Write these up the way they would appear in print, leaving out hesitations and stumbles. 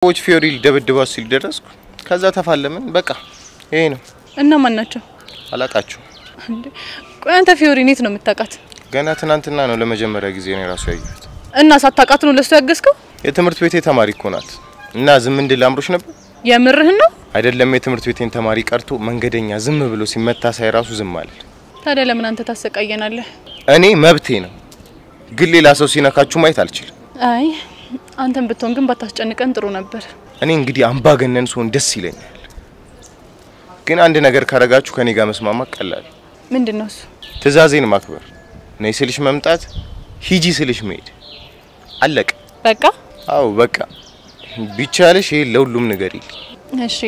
ዎች ፊዮሪ ደብድባ ሲል ደረስኩ ከዛ ተፋለምን በቃ ይሄ ነው እና ማን ናቸው አላቃቸው እንዴ ቆይ አንተ ፊዮሪ ኔት ነው የምታቃት ገና ትናንትና ነው ለመጀመሪያ ጊዜ ነው ራሱ ያየሁት እና ሳታቃት ነው ለሱ ያገስከው የትምርት ቤቴ ተማሪ እኮ ናት እና ዝም እንድል አምሮሽ ነበር የምርህ ነው አይደለም የትምርት ቤቴን ተማሪ ቀርቶ መንገደኛ ዝም ብሎ ሲመታ ሳይራሱ ዝም አለ ታዲያ ለምን አንተ ታሰቃየናለህ እኔ መብቴ ነው ግን ሌላ ሰው ሲነካችሁ ማየት አልችልም አይ አንተም ብትሆን ግን ባታስጨንቀን ጥሩ ነበር እኔ እንግዲህ አምባገነን ሰው ደስ ይለኛል ግን አንድ ነገር ካረጋችሁ ከኔ ጋር መስማማት ቀላል ምንድነው እሱ ትዕዛዜን ማክበር ነይ ስልሽ መምጣት ሂጂ ስልሽ መሄድ አለቀ በቃ አው በቃ ቢቻልሽ ይሄ ለሁሉም ነገር ይል እሺ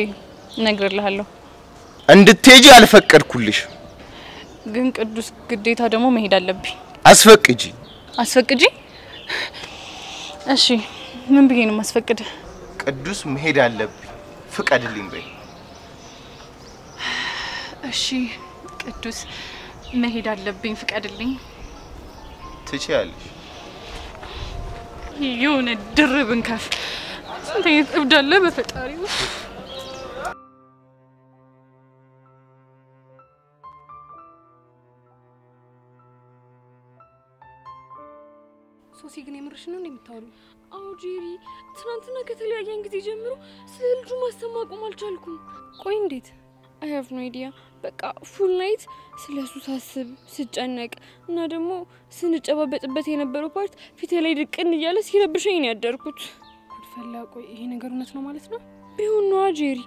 ነግርልሃለሁ እንድትሄጂ አልፈቀድኩልሽ ግን ቅዱስ ግዴታ ደግሞ መሄድ አለብኝ አስፈቅጂ እሺ ምን ብዬ ነው ማስፈቅድ ቅዱስ መሄድ አለብኝ ፍቀድልኝ በይ እሺ ቅዱስ መሄድ አለብኝ ፍቀድልኝ ትችያለሽ ይሁን ድርብን ከፍ ስንት እብዳለ በፈጣሪው ሶሲ ግን የምርሽ ነው እንደምታወሩ አው ጄሪ ትናንትና ከተለያየን ጊዜ ጀምሮ ስለልጁ ማስተማቆም አልቻልኩም ቆይ እንዴት I have no idea በቃ full night ስለሱ ሳስብ ስጨነቅ እና ደግሞ ስንጨባበጥበት የነበረው ፓርት ፊቴ ላይ ድቅን ይያለ ሲረብሸኝ ነው ያደርኩት ፈላ ቆይ ይሄ ነገር እውነት ነው ማለት ነው ቢሆን ነው ጄሪ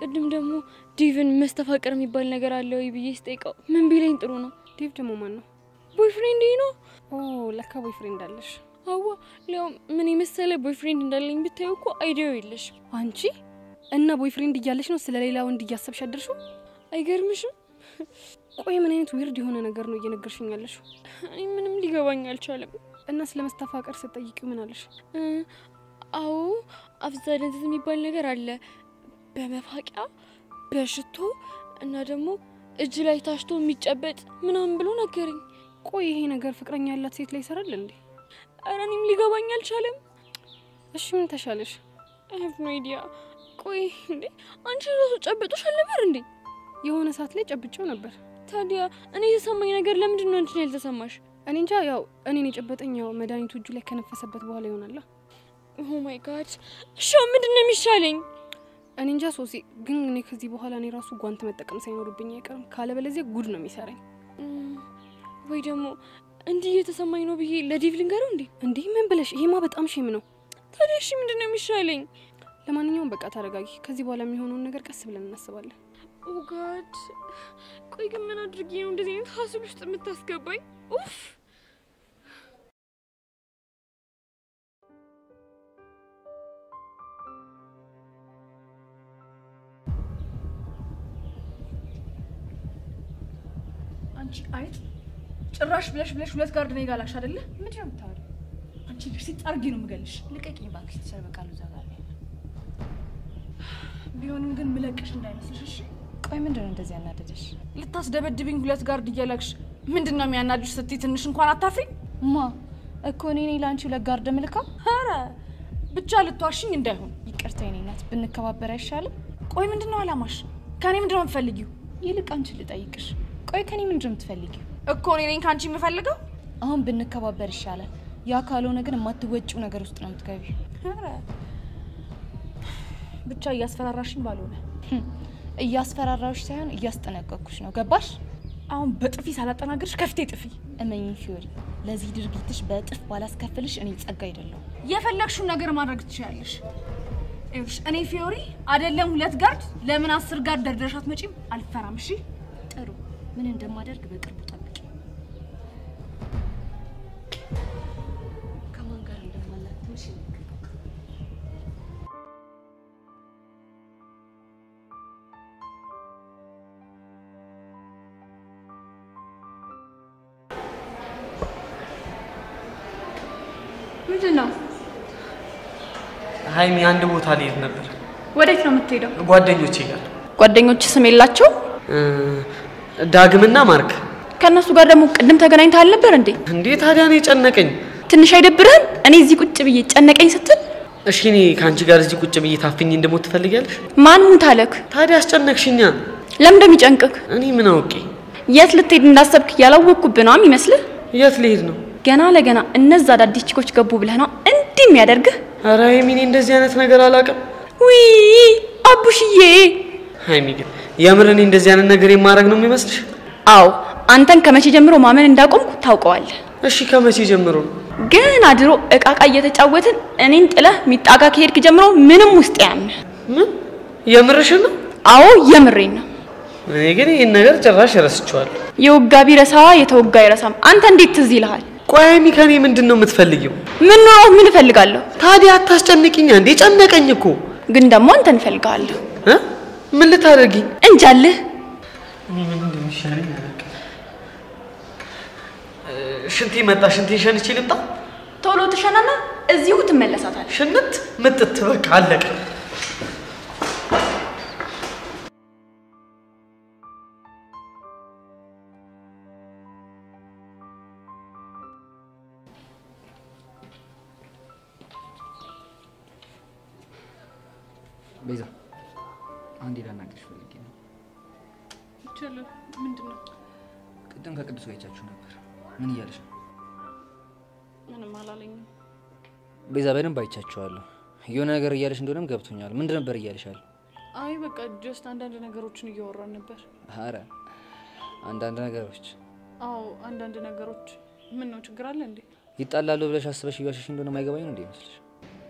ቅድም ደግሞ ዲቭን መስተፋቀር የሚባል ነገር አለ ወይ ብዬ ስጠይቀው ምን ቢለኝ ጥሩ ነው ዲቭ ደግሞ ማን ነው ቦይፍሬንድ ነው ኦ ለካ ቦይፍሬንድ አለሽ አዋ ለው ምን ይመስለ ቦይፍሬንድ እንዳለኝ ብታዩ እኮ አይዲያው የለሽ አንቺ እና ቦይፍሬንድ እያለሽ ነው ስለሌላ ወንድ እያሰብሽ አደርሽው አይገርምሽም ቆይ ምን አይነት ዊርድ የሆነ ነገር ነው እየነገርሽኝ ያለሽ አይ ምንም ሊገባኝ አልቻለም እና ስለመስተፋቀር ስትጠይቂው ምን አለሽ አው አፍዛደንት የሚባል ነገር አለ በመፋቂያ በሽቶ እና ደግሞ እጅ ላይ ታሽቶ የሚጨበጥ ምናምን ብሎ ነገረኝ ቆይ ይሄ ነገር ፍቅረኛ ያላት ሴት ላይ ይሰራል እንዴ አራኒም ሊገባኝ አልቻለም እሺ ምን ተሻለሽ I have no idea ቆይ እንዴ አንቺ ራሱ ጨበጡሻል ነበር እንዴ የሆነ ሰዓት ላይ ጨብጬው ነበር ታዲያ እኔ የተሰማኝ ነገር ለምንድን ነው አንቺ ያልተሰማሽ እኔ እንጃ ያው እኔን የጨበጠኛው መድኃኒቱ እጁ ላይ ከነፈሰበት በኋላ ይሆናል Oh my god ሾ ምንድነው የሚሻለኝ እኔ እንጃ ሶሲ ግን እኔ ከዚህ በኋላ እኔ ራሱ ጓንት መጠቀም ሳይኖርብኝ አይቀርም ካለ በለዚያ ጉድ ነው የሚሰራኝ ወይ ደግሞ እንዴ የተሰማኝ ነው ብዬ ለዲቭ ልንገረው እንዴ ምን ብለሽ ይሄማ በጣም ሼም ነው ታዲያ እሺ ምንድነው የሚሻለኝ ለማንኛውም በቃ ታረጋጊ ከዚህ በኋላ የሚሆነውን ነገር ቀስ ብለን እናስባለን Oh god ቆይ ግን ምን አድርጌ ነው እንደዚህ አይነት ሀሳብ ውስጥ የምታስገባኝ ኡፍ አንቺ አይት ጭራሽ ብለሽ ሁለት ጋርድ ነው ይጋላሽ አይደለ ምንድነው የምታወሪ አንቺ ልጅ ሲጣርጊ ነው መገልሽ ልቀቂኝ ባክሽ ተሰርበቃሉ ዛጋለ ቢሆንም ግን ምለቅሽ እንዳይመስልሽ እሺ ቆይ ምንድነው እንደዚህ ያናደደሽ ልታስደበድብኝ ሁለት ጋርድ እያላክሽ ምንድነው የሚያናድሽ ስትይ ትንሽ እንኳን አታፍሪ ማ እኮ እኔ ላንቺ ሁለት ጋርድ ምልካ ኧረ ብቻ ልትዋሽኝ እንዳይሆን ይቅርታ የኔ እናት ብንከባበር አይሻልም ቆይ ምንድነው አላማሽ ከኔ ምንድነው የምትፈልጊው ይልቅ አንቺ ልጠይቅሽ ቆይ ከኔ ምንድነው የምትፈልጊው እኮ እኔ ነኝ ካንቺ የምፈልገው አሁን ብንከባበር ይሻላል ያ ካልሆነ ግን ማትወጪው ነገር ውስጥ ነው የምትገቢው ኧረ ብቻ እያስፈራራሽኝ ባልሆነ እያስፈራራሽ ሳይሆን እያስጠነቀቅኩሽ ነው ገባሽ አሁን በጥፊ ሳላጠናግርሽ ከፍቴ ጥፊ እመኚኝ ፊዮሪ ለዚህ ድርጊትሽ በጥፍ ባላስከፍልሽ እኔ ጸጋ አይደለም የፈለግሽው ነገር ማድረግ ትችያለሽ እሺ እኔ ፊዮሪ አይደለም ሁለት ጋርድ ለምን 10 ጋርድ ደርደሻት መጪም አልፈራም እሺ ጥሩ ምን እንደማደርግ በቅርቡ ጠብቂ ከማን ጋር እንደማላት ትንሽ ምንድነው ሃይሚ አንድ ቦታ ልሄድ ነበር ወዴት ነው የምትሄደው ጓደኞቼ ጋር ጓደኞች ስም የላቸው ዳግምና ማርክ ከነሱ ጋር ደግሞ ቅድም ተገናኝተሃል ነበር እንዴ እንዴ ታዲያ ነው ጨነቀኝ ትንሽ አይደብርህም እኔ እዚህ ቁጭ ብዬ ጨነቀኝ ስትል እሺ እኔ ካንቺ ጋር እዚህ ቁጭ ብዬ ታፍኝ እንደሞት ትፈልጊያለሽ? ማን ታለክ? ታዲያ አስጨነቅሽኛ። ለምን እንደሚጨንቅክ? እኔ ምን አውቄ? የት ልትሄድ እንዳሰብክ ያላወቅኩብህ ነው የሚመስልህ? የት ልሄድ ነው? ገና ለገና እነዛ አዳዲስ ቺኮች ገቡ ብለህ ነው እንዲህ የሚያደርግህ? ኧረ ሀይሚ እኔ እንደዚህ አይነት ነገር አላውቅም። ውይ አቡሽዬ። ሀይሚ ግን የምር እኔ እንደዚህ አይነት ነገር የማደርግ ነው የሚመስልሽ? አዎ አንተን ከመቼ ጀምሮ ማመን እንዳቆምኩ ታውቀዋለህ። እሺ ከመቼ ጀምሮ ነው? ገና ድሮ እቃቃ እየተጫወትን እኔን ጥለህ ሚጣጋ ከሄድክ ጀምሮ ምንም ውስጥ ያምህ። ምን የምርሽን ነው? አዎ የምሬን ነው። እኔ ግን ይሄን ነገር ጭራሽ ረስቼዋለሁ። የወጋ ቢረሳ የተወጋ አይረሳም። አንተ እንዴት ትዝ ይልሃል? ቆይ ሀይሚ ከኔ ምንድነው የምትፈልጊው? ምን ነው ምን እፈልጋለሁ? ታዲያ አታስጨንቂኛ እንዴ? ጨነቀኝ እኮ። ግን ደግሞ አንተን እፈልጋለሁ። ምን ልታደርጊ? እንጃልህ። እኔ ምን እንደሚሻለኝ አላውቅም። ሽንቴ መጣ። ሽንቴ ሸንቼ ልምጣ? ቶሎ ተሸናና እዚሁ ትመለሳታለህ። ሽንት ምጥት በቃ አለቀ። ቤዛ አንዴ ላናግርሽ ፈልጌ ነው። ይቻላል። ምንድነው? ቅድም ከቅዱስ ጋር አይቻችሁ ነበር። ምን እያለሽ ነው? ምንም አላለኝም። ቤዛ በደንብ አይቻችኋለሁ። የሆነ ነገር እያለሽ እንደሆነም ገብቶኛል። ምንድን ነበር እያለሻል? አይ በቃ ጀስት አንዳንድ ነገሮችን እያወራን ነበር። ኧረ አንዳንድ ነገሮች? አዎ አንዳንድ ነገሮች። ምን ነው ችግር አለ እንዴ? ይጣላሉ ብለሽ አስበሽ እያሸሽ እንደሆነ ማይገባኝ ነው እንዴ ይመስልሽ?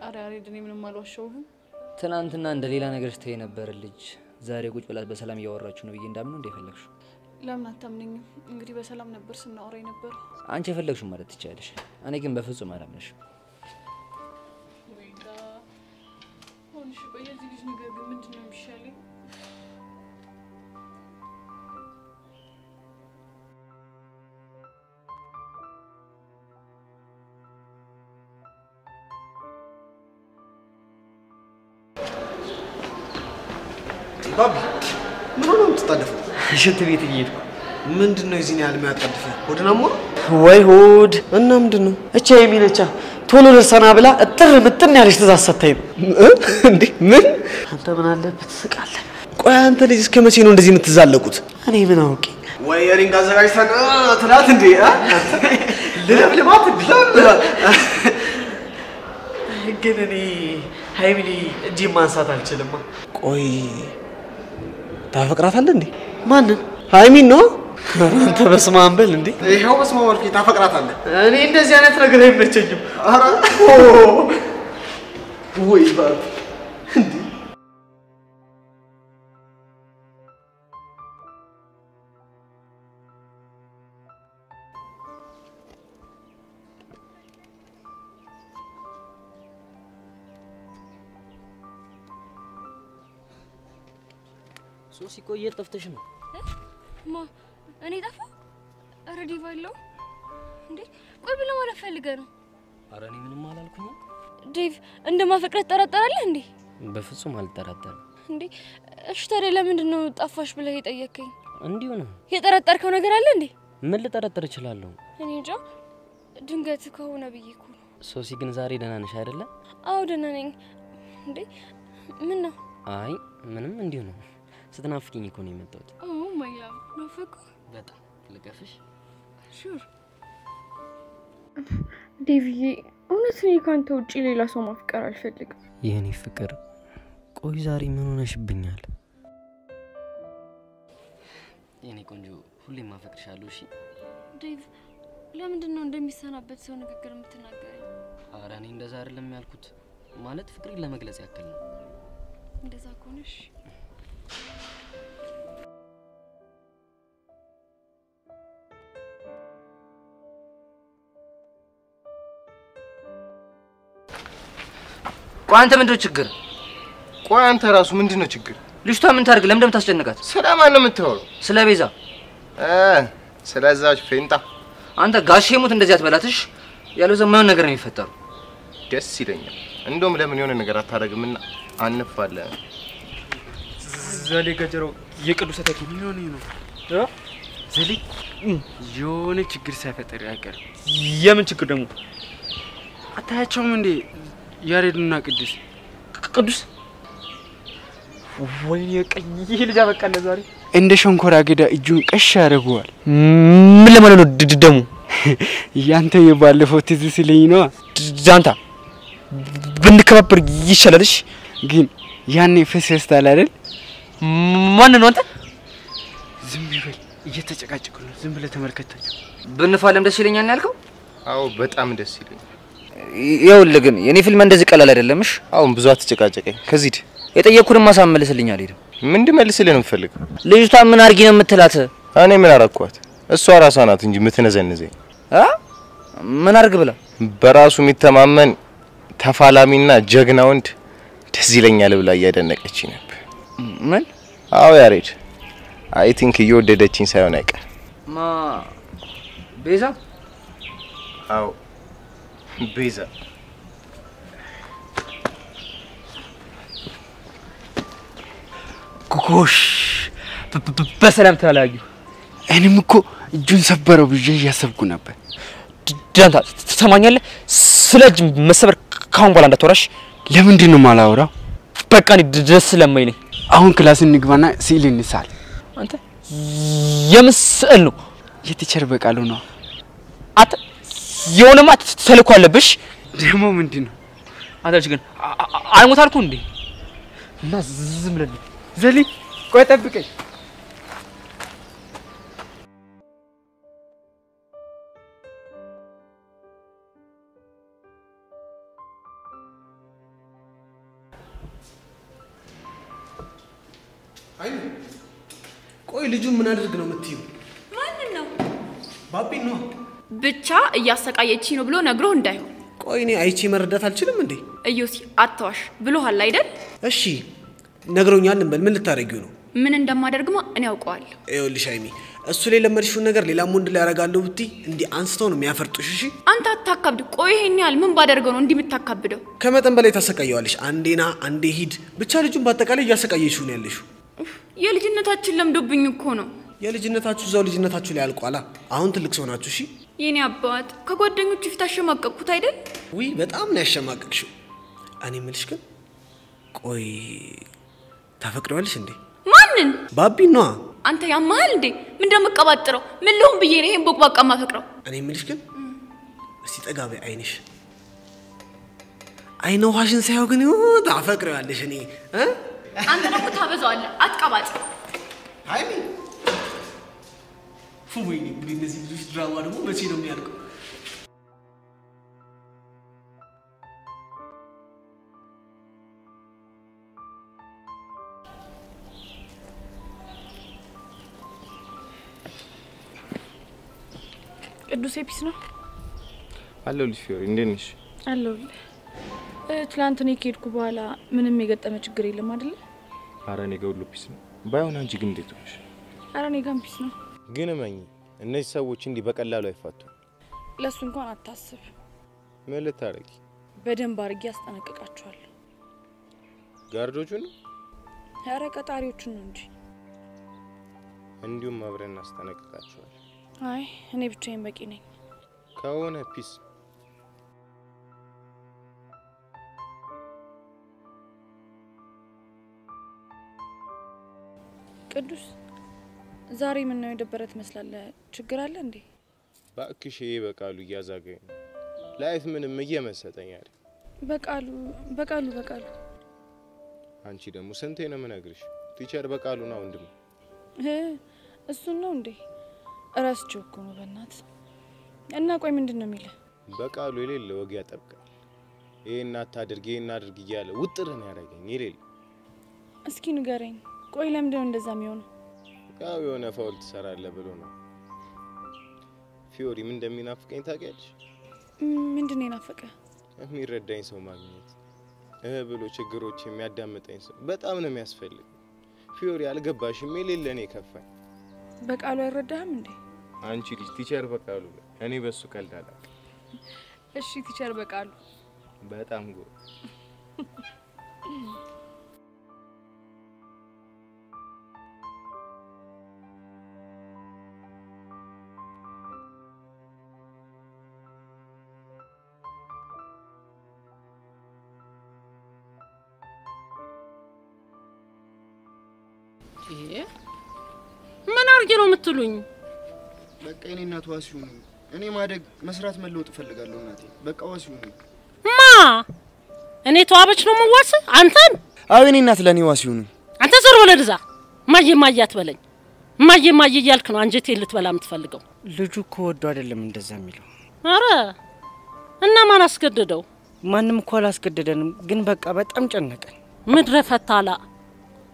አረ እኔ ምንም አልዋሸሁም። ትናንትና እንደ ሌላ ነገር ስትይ ነበር ልጅ። ዛሬ ቁጭ ብላት በሰላም እያወራችሁ ነው ብዬ እንዳምን እንደ ፈለግሽው። ለምን አታምነኝም? እንግዲህ በሰላም ነበር ስናወራ ነበር። አንቺ የፈለግሽው ማለት ትችያለሽ። እኔ ግን በፍጹም አላምንሽም። ወይዳ ሆንሽ ቆይ እዚህ ልጅ ነገር ግን ምንድነው የሚሻለኝ? ባቢ ምን ሆነ የምትጣደፈው? ሽንት ቤት እየሄድኩ። ምንድነው እዚህ ያህል የሚያጣድፈው? ሆድናሞ ወይ ሆድ እና ምንድነው? እቻ የሚነቻ ቶሎ ደርሰና ብላ እጥር ምጥን ያለች ትእዛዝ ሰጥታኝ ነው። እንዴ ምን? አንተ ምን አለበት ትስቃለህ? ቆይ አንተ ልጅ እስከ መቼ ነው እንደዚህ የምትዛለቁት? እኔ ምን አውቄ? ወይ ሪንግ አዘጋጅተን ትላት እንዴ? ልለብልባት ግን እኔ ሀይሚሊ እጄ ማንሳት አልችልም። ቆይ ታፈቅራታለህ እንዴ? ማንን? ሀይሚን ነው። አንተ በስመ አብ በል እንዴ! ይሄው በስመ አብ ወልኪ ታፈቅራታለህ? እኔ እንደዚህ አይነት ነገር አይመቸኝም። ኧረ ወይ ባብ እንዴ! ሶሲ ቆይ የት ጠፍተሽ ነው? ማ እኔ ጠፋ? ኧረ ዲቫ የለውም እንዴ? ቆይ ብለህ ማለት ፈልገህ ነው? ኧረ እኔ ምንም አላልኩም። ዴቭ እንደማፈቅረት ትጠራጠራለህ እንዴ? በፍጹም አልጠራጠርም። እንዴ እሺ ታዲያ ለምንድን ነው ጠፋሽ ብለህ የጠየከኝ? እንዲሁ ነው። የጠረጠርከው ነገር አለ እንዴ? ምን ልጠረጥር እችላለሁ? እኔ እንጃ ድንገት ከሆነ ብዬ እኮ ነው። ሶሲ ግን ዛሬ ደህና ነሽ አይደለ? አዎ ደህና ነኝ። እንዴ ምን ነው? አይ ምንም እንዲሁ ነው። ስትናፍቂኝ እኮ ነው የመጣሁት። ኦ ማይ ላቭ ናፈቁ በጣም ልቀፍሽ? ሹር ዴቪዬ እውነት እኔ ካንተ ውጪ ሌላ ሰው ማፍቀር አልፈልግም። የኔ ፍቅር ቆይ ዛሬ ምን ሆነሽብኛል? የኔ ቆንጆ ሁሌም ማፈቅርሻለሁ። እሺ ዴቭ ለምንድን ነው እንደሚሰናበት ሰው ንግግር የምትናገረኝ? ኧረ እኔ እንደዛ አይደለም ያልኩት። ማለት ፍቅሬን ለመግለጽ ያክል ነው። እንደዛ ከሆነሽ ቆይ አንተ ምንድነው ችግር? ቆይ አንተ ራሱ ምንድነው ችግር? ልጅቷ ምን ታርግ? ለምን እንደምታስጨንቃት? ስለማን ነው የምታወራው? ስለ ቤዛ። ስለዛች ፌንጣ። አንተ ጋሼ ሙት እንደዚህ አትበላትሽ። ያለው ዘመን ነገር ነው የሚፈጠረው። ደስ ይለኛል። እንደውም ለምን የሆነ ነገር አታረግምና አንፋለ። ዘሌ ገጀሮ የቅዱስ ተኪ ምን ሆነ ነው? ዘሌ የሆነ ችግር ሳይፈጠር ያቀር። የምን ችግር ደግሞ? አታያቸውም እንዴ? ያሬድና ቅዱስ ወይኔ ቀኝ ልጅ አበቃለ ዛሬ እንደ ሸንኮራ አገዳ እጁን ቀሽ ያደርገዋል። ምን ለማለት ነው ደሙ? ያንተ የባለፈው ትዝ ሲለኝ ነው። ጃንታ ብንከባበር ይሻላልሽ። ግን ያኔ ፈሰስታል አይደል? ማን ነው አንተ? ዝም ይበል፣ እየተጨቃጨቁ ነው። ዝም ብለህ ተመልከታቸው። ብንፋለም ደስ ይለኛል ያልከው? አዎ በጣም ደስ ይለኛል። ይኸውልህ ግን የኔ ፊልም እንደዚህ ቀላል አይደለምሽ። አሁን ብዙ አትጨቃጨቀኝ። ከዚህ የጠየቅኩህን ማሳመልስልኝ አልሄድም። ምን እንድመልስልህ ነው የምፈልገው? ልጅቷ ምን አርጊ ነው የምትላት? እኔ ምን አረኳት? እሷ ራሷ ናት እንጂ የምትነዘንዘኝ። ምን አርግ ብላ? በራሱ የሚተማመን ተፋላሚና ጀግና ወንድ ደስ ይለኛል ብላ እያደነቀችኝ ነበር። ምን? አዎ ያሬድ፣ አይ ቲንክ እየወደደችኝ ሳይሆን አይቀር። ቤዛ? አዎ ቤዛ። ጎሽ በሰላም ተላላዩ። እኔም እኮ እጁን ሰበረው ብዬ እያሰብኩ ነበር። ጃንታ ትሰማኛለህ? ስለ እጅ መሰበር ካሁን በኋላ እንዳትወራሽ። ለምንድን ነው የማላወራው? በቃ እኔ ደስ ስለማይኝ ነኝ። አሁን ክላስ እንግባና ስዕል እንሳል። አንተ የምን ስዕል ነው? የቲቸር በቃሉ ነው። አንተ የሆነማ ተልእኮ አለብሽ። ደግሞ ምንድን ነው? አንተ ልጅ ግን አልሞት አልኩህ እንዴ? እና ዝም ብለህ ዘሊ ቆይ ጠብቀኝ። አይኑ ቆይ ልጁን ምን አድርግ ነው የምትይው? ማን ነው? ባቢ ነው። ብቻ እያሰቃየችኝ ነው ብሎ ነግሮ እንዳይሆን። ቆይ እኔ አይቼ መረዳት አልችልም እንዴ? እዩሲ አትዋሽ ብሎሃል አይደል? እሺ ነግሮኛል እንበል። ምን ልታረጊው ነው? ምን እንደማደርግማ እኔ ያውቀዋለሁ። ይኸውልሽ አይሚ፣ እሱ ላይ ለመድሽውን ነገር ሌላም ወንድ ላይ ያረጋለሁ ብትይ እንዲህ አንስተው ነው የሚያፈርጡሽ። እሺ አንተ አታካብድ። ቆይ ይሄን ያህል ምን ባደርገው ነው እንዲህ የምታካብደው? ከመጠን በላይ ታሰቃየዋለሽ። አንዴና አንዴ ሂድ ብቻ ልጁን በአጠቃላይ እያሰቃየሽው ነው ያለሽው። የልጅነታችን ለምዶብኝ እኮ ነው። የልጅነታችሁ እዛው ልጅነታችሁ ላይ አልቋላ። አሁን ትልቅ ሰው ናችሁ። እሺ የኔ አባት ከጓደኞቹ ፊት አሸማቀቅኩት አይደል? ውይ በጣም ነው ያሸማቀቅሽው። እኔ የምልሽ ግን ቆይ ታፈቅሪዋለሽ እንዴ? ማንን? ባቢን ነዋ። አንተ ያማሃል እንዴ? ምን እንደምቀባጥረው ምን ልሁን ብዬ ነው ይሄን ቦቅባቃ ማፈቅረው? እኔ የምልሽ ግን እስቲ ጠጋ በይ። አይንሽ አይነ ውሃሽን ሳይው ግን ታፈቅሪዋለሽ። እኔ አንተ ደግሞ ታበዛዋለህ። አትቀባጥ። ሃይሚ ወይኔ ጉድ! እነዚህ ልጆች ድራማ ደግሞ መቼ ነው የሚያልቀው? ቅዱስ ኤፒስ ነው አለሁልሽ። ፊዮሪ እንዴት ነሽ? አለሁልህ። ትላንት እኔ ከሄድኩ በኋላ ምንም የገጠመ ችግር የለም አይደል? ኧረ እኔ ጋር ሁሉ ፒስ ነው። ባይሆን አንቺ ግን እንዴት ሆነሽ? ኧረ እኔ ጋር ፒስ ነው። ግን እመኚ እነዚህ ሰዎች እንዲህ በቀላሉ አይፋቱም። ለሱ እንኳን አታስብ። ምን ልታረጊ? በደንብ አድርጌ አስጠነቅቃቸዋለሁ። ጋርዶቹን? ኧረ ቀጣሪዎቹን ነው እንጂ። እንዲሁም አብረን እናስጠነቅቃቸዋለን። አይ እኔ ብቻዬን በቂ ነኝ። ከሆነ ፒስ። ቅዱስ ዛሬ ምን ነው የደበረ ትመስላለህ? ችግር አለ እንዴ? ባክሽ ይሄ በቃሉ እያዛገኝ ነው። ላይፍ ምንም እየመሰጠኝ አይደል? በቃሉ አንቺ ደግሞ ስንቴ ነው የምነግርሽ? ቲቸር በቃሉ ነው ወንድም። እሱን ነው እንዴ? እረስቼው እኮ ነው በእናት። እና ቆይ ምንድነው የሚለው? በቃሉ የሌለ ወግ ያጠብቃል። ይሄን አታድርግ ይሄን አድርግ እያለ ውጥር ነው ያደረገኝ የሌለ። እስኪ ንገረኝ። ቆይ ለምንድነው እንደዛ የሚሆነው? ያው የሆነ ፋውል ትሰራለህ ብሎ ነው። ፊዮሪ ምን እንደሚናፍቀኝ ታውቂያለሽ? ምንድነው የናፈቀ? የሚረዳኝ ሰው ማግኘት ብሎ ችግሮች የሚያዳምጠኝ ሰው በጣም ነው የሚያስፈልግ። ፊዮሪ አልገባሽም? የሌለ እኔ ከፋኝ። በቃሉ አይረዳህም እንዴ? አንቺ ልጅ ቲቸር በቃሉ እኔ በሱ ቀልዳላ። እሺ ቲቸር በቃሉ በጣም ጎበዝ። ምን አርጌ ነው የምትሉኝ? በቃ እኔ እናት ዋሲው ነኝ። እኔ ማደግ መስራት መለወጥ እፈልጋለሁ እናቴ። በቃ ዋሲው ነኝ። ማ እኔ ተዋበች ነው የምዋስ አንተን? አዎ እኔ እናት ለኔ ዋሲው ነኝ። አንተ ዘር ወለድዛ ማየ ማያት በለኝ። ማየ ማየ እያልክ ነው አንጀቴ ልትበላ የምትፈልገው። ልጁ እኮ ወዶ አይደለም እንደዛ የሚለው። አረ እና ማን አስገደደው? ማንም እኮ አላስገደደንም፣ ግን በቃ በጣም ጨነቀን። ምድረ ፈታላ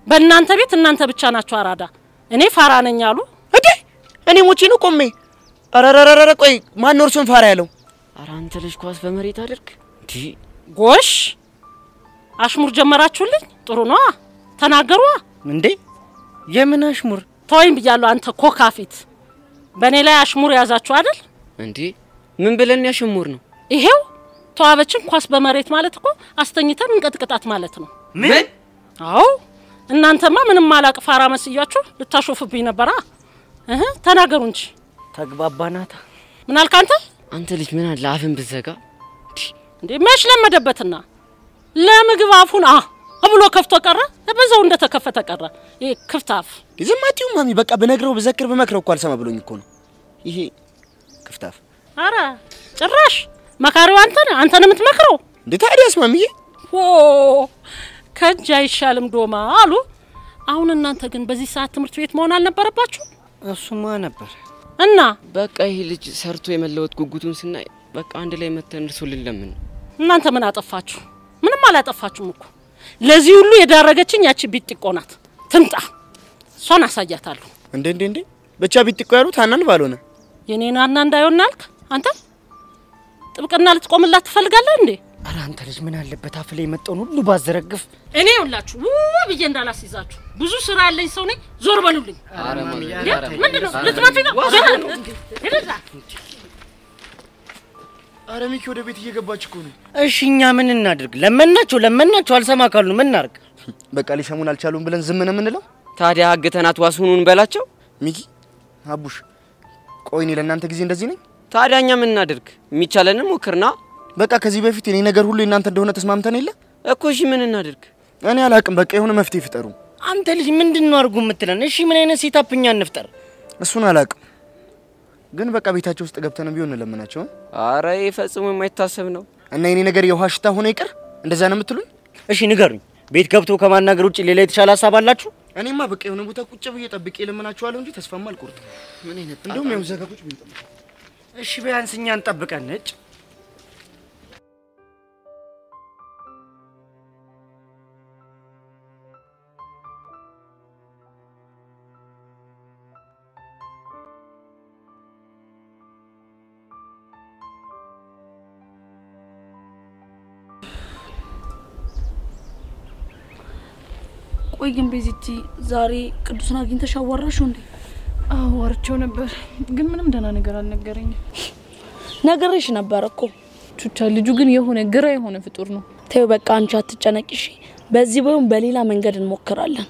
በእናንተ ቤት እናንተ ብቻ ናችሁ አራዳ። እኔ ፋራ ነኝ አሉ እንዴ? እኔ ሞቼ ነው ቆሜ። አረረረረ ቆይ ማን ነው እርሱን ፋራ ያለው? አረ አንተ ልጅ ኳስ በመሬት አድርግ እንዴ! ጎሽ አሽሙር ጀመራችሁልኝ። ጥሩ ነው ተናገሩ እንዴ። የምን አሽሙር? ተወይም ብያለሁ። አንተ ኮካፊት በኔ ላይ አሽሙር ያዛችሁ አይደል እንዴ? ምን ብለን ያሽሙር ነው? ይሄው ተዋበችን ኳስ በመሬት ማለት እኮ አስተኝተን እንቀጥቅጣት ማለት ነው። ምን? አዎ እናንተማ ምንም ማላቅ ፋራ መስያችሁ ልታሾፍብኝ ነበር። ተናገሩ እንጂ። ተግባባናታ። ምን አልክ አንተ? አንተ ልጅ ምን አለ አፍን ብዘጋ እንዴ? መች ለመደበትና ለምግብ አፉን ብሎ ከፍቶ ቀረ። በዛው እንደተከፈተ ቀረ። ይሄ ክፍታፍ ዝማቲው ማሚ በቃ በነግረው በዘክር በመክረው እኮ አልሰማ ብሎኝ እኮ ነው ይሄ ክፍታፍ። አረ ጭራሽ መካሪው አንተን የምትመክረው እንዴ? ታዲያስ ማሚዬ ከእጅ አይሻልም ዶማ አሉ። አሁን እናንተ ግን በዚህ ሰዓት ትምህርት ቤት መሆን አልነበረባችሁ? እሱማ ነበር እና በቃ ይሄ ልጅ ሰርቶ የመለወጥ ጉጉቱን ስናይ በቃ አንድ ላይ መተን እርሱልን ለምን። እናንተ ምን አጠፋችሁ? ምንም አላጠፋችሁም እኮ። ለዚህ ሁሉ የዳረገችኝ ያቺ ቢጥቆ ናት። ትምጣ እሷን አሳያታለሁ። እንዴ ብቻ ቢጥቆ ያሉት አናን ባልሆነ የኔና አና እንዳይሆናልክ አንተ ጥብቅና ልትቆምላት ትፈልጋለህ እንዴ? አረ አንተ ልጅ ምን አለበት አፍ ላይ መጣውን ሁሉ ባዘረግፍ። እኔ ሁላችሁ ብዬ እንዳላስይዛችሁ ብዙ ስራ ያለኝ ሰው ነኝ። ዞር በሉልኝ። አረ ማሚ ምንድነው ልትመጪ ነው? አረ ሚኪ ወደ ቤት እየገባች እኮ ነው። እሺ እኛ ምን እናድርግ? ለመናቸው አልሰማ ካሉ ምን እናርግ? በቃ ሊሰሙን አልቻሉም ብለን ዝም ነው የምንለው? ታዲያ አግተናት ዋስሁኑን በላቸው። ሚኪ አቡሽ ቆይ እኔ ለእናንተ ጊዜ እንደዚህ ነኝ? ታዲያ እኛ ምን እናድርግ? የሚቻለንን ሞክርና በቃ ከዚህ በፊት እኔ ነገር ሁሉ እናንተ እንደሆነ ተስማምተን የለ እኮ። እሺ ምን እናድርግ? እኔ አላቅም። በቃ የሆነ መፍትሄ ፍጠሩ። አንተ ልጅ ምንድነው አርጉ የምትለን? እሺ ምን አይነት ሴታፕኛ እንፍጠር? እሱን አላቅም፣ ግን በቃ ቤታቸው ውስጥ ገብተን ቢሆን ለምናቸው። አረ ይፈጽሙ የማይታሰብ ነው። እና የኔ ነገር የውሃ ሽታ ሆነ ይቀር እንደዛ ነው የምትሉኝ? እሺ ንገሩኝ፣ ቤት ገብቶ ከማናገር ውጪ ሌላ የተሻለ ሐሳብ አላችሁ? እኔማ በቃ የሆነ ቦታ ቁጭ ብዬ ጠብቄ ለምናችኋለሁ እንጂ ተስፋማ አልቆርጥም። ምን አይነት እንደውም ያው ዘጋ ቁጭ ብዬ ጠብቄ። እሺ ቢያንስ እኛን ጠብቀን ነጭ ቆይ ግን ቤዚቲ ዛሬ ቅዱስን አግኝተሽ አዋራሽው እንዴ? አዋርቸው ነበር፣ ግን ምንም ደህና ነገር አልነገረኝም። ነገርሽ ነበር እኮ ቹቻ። ልጁ ግን የሆነ ግራ የሆነ ፍጡር ነው። ተይው በቃ አንቺ አትጨነቂሽ። በዚህ ወይም በሌላ መንገድ እንሞክራለን።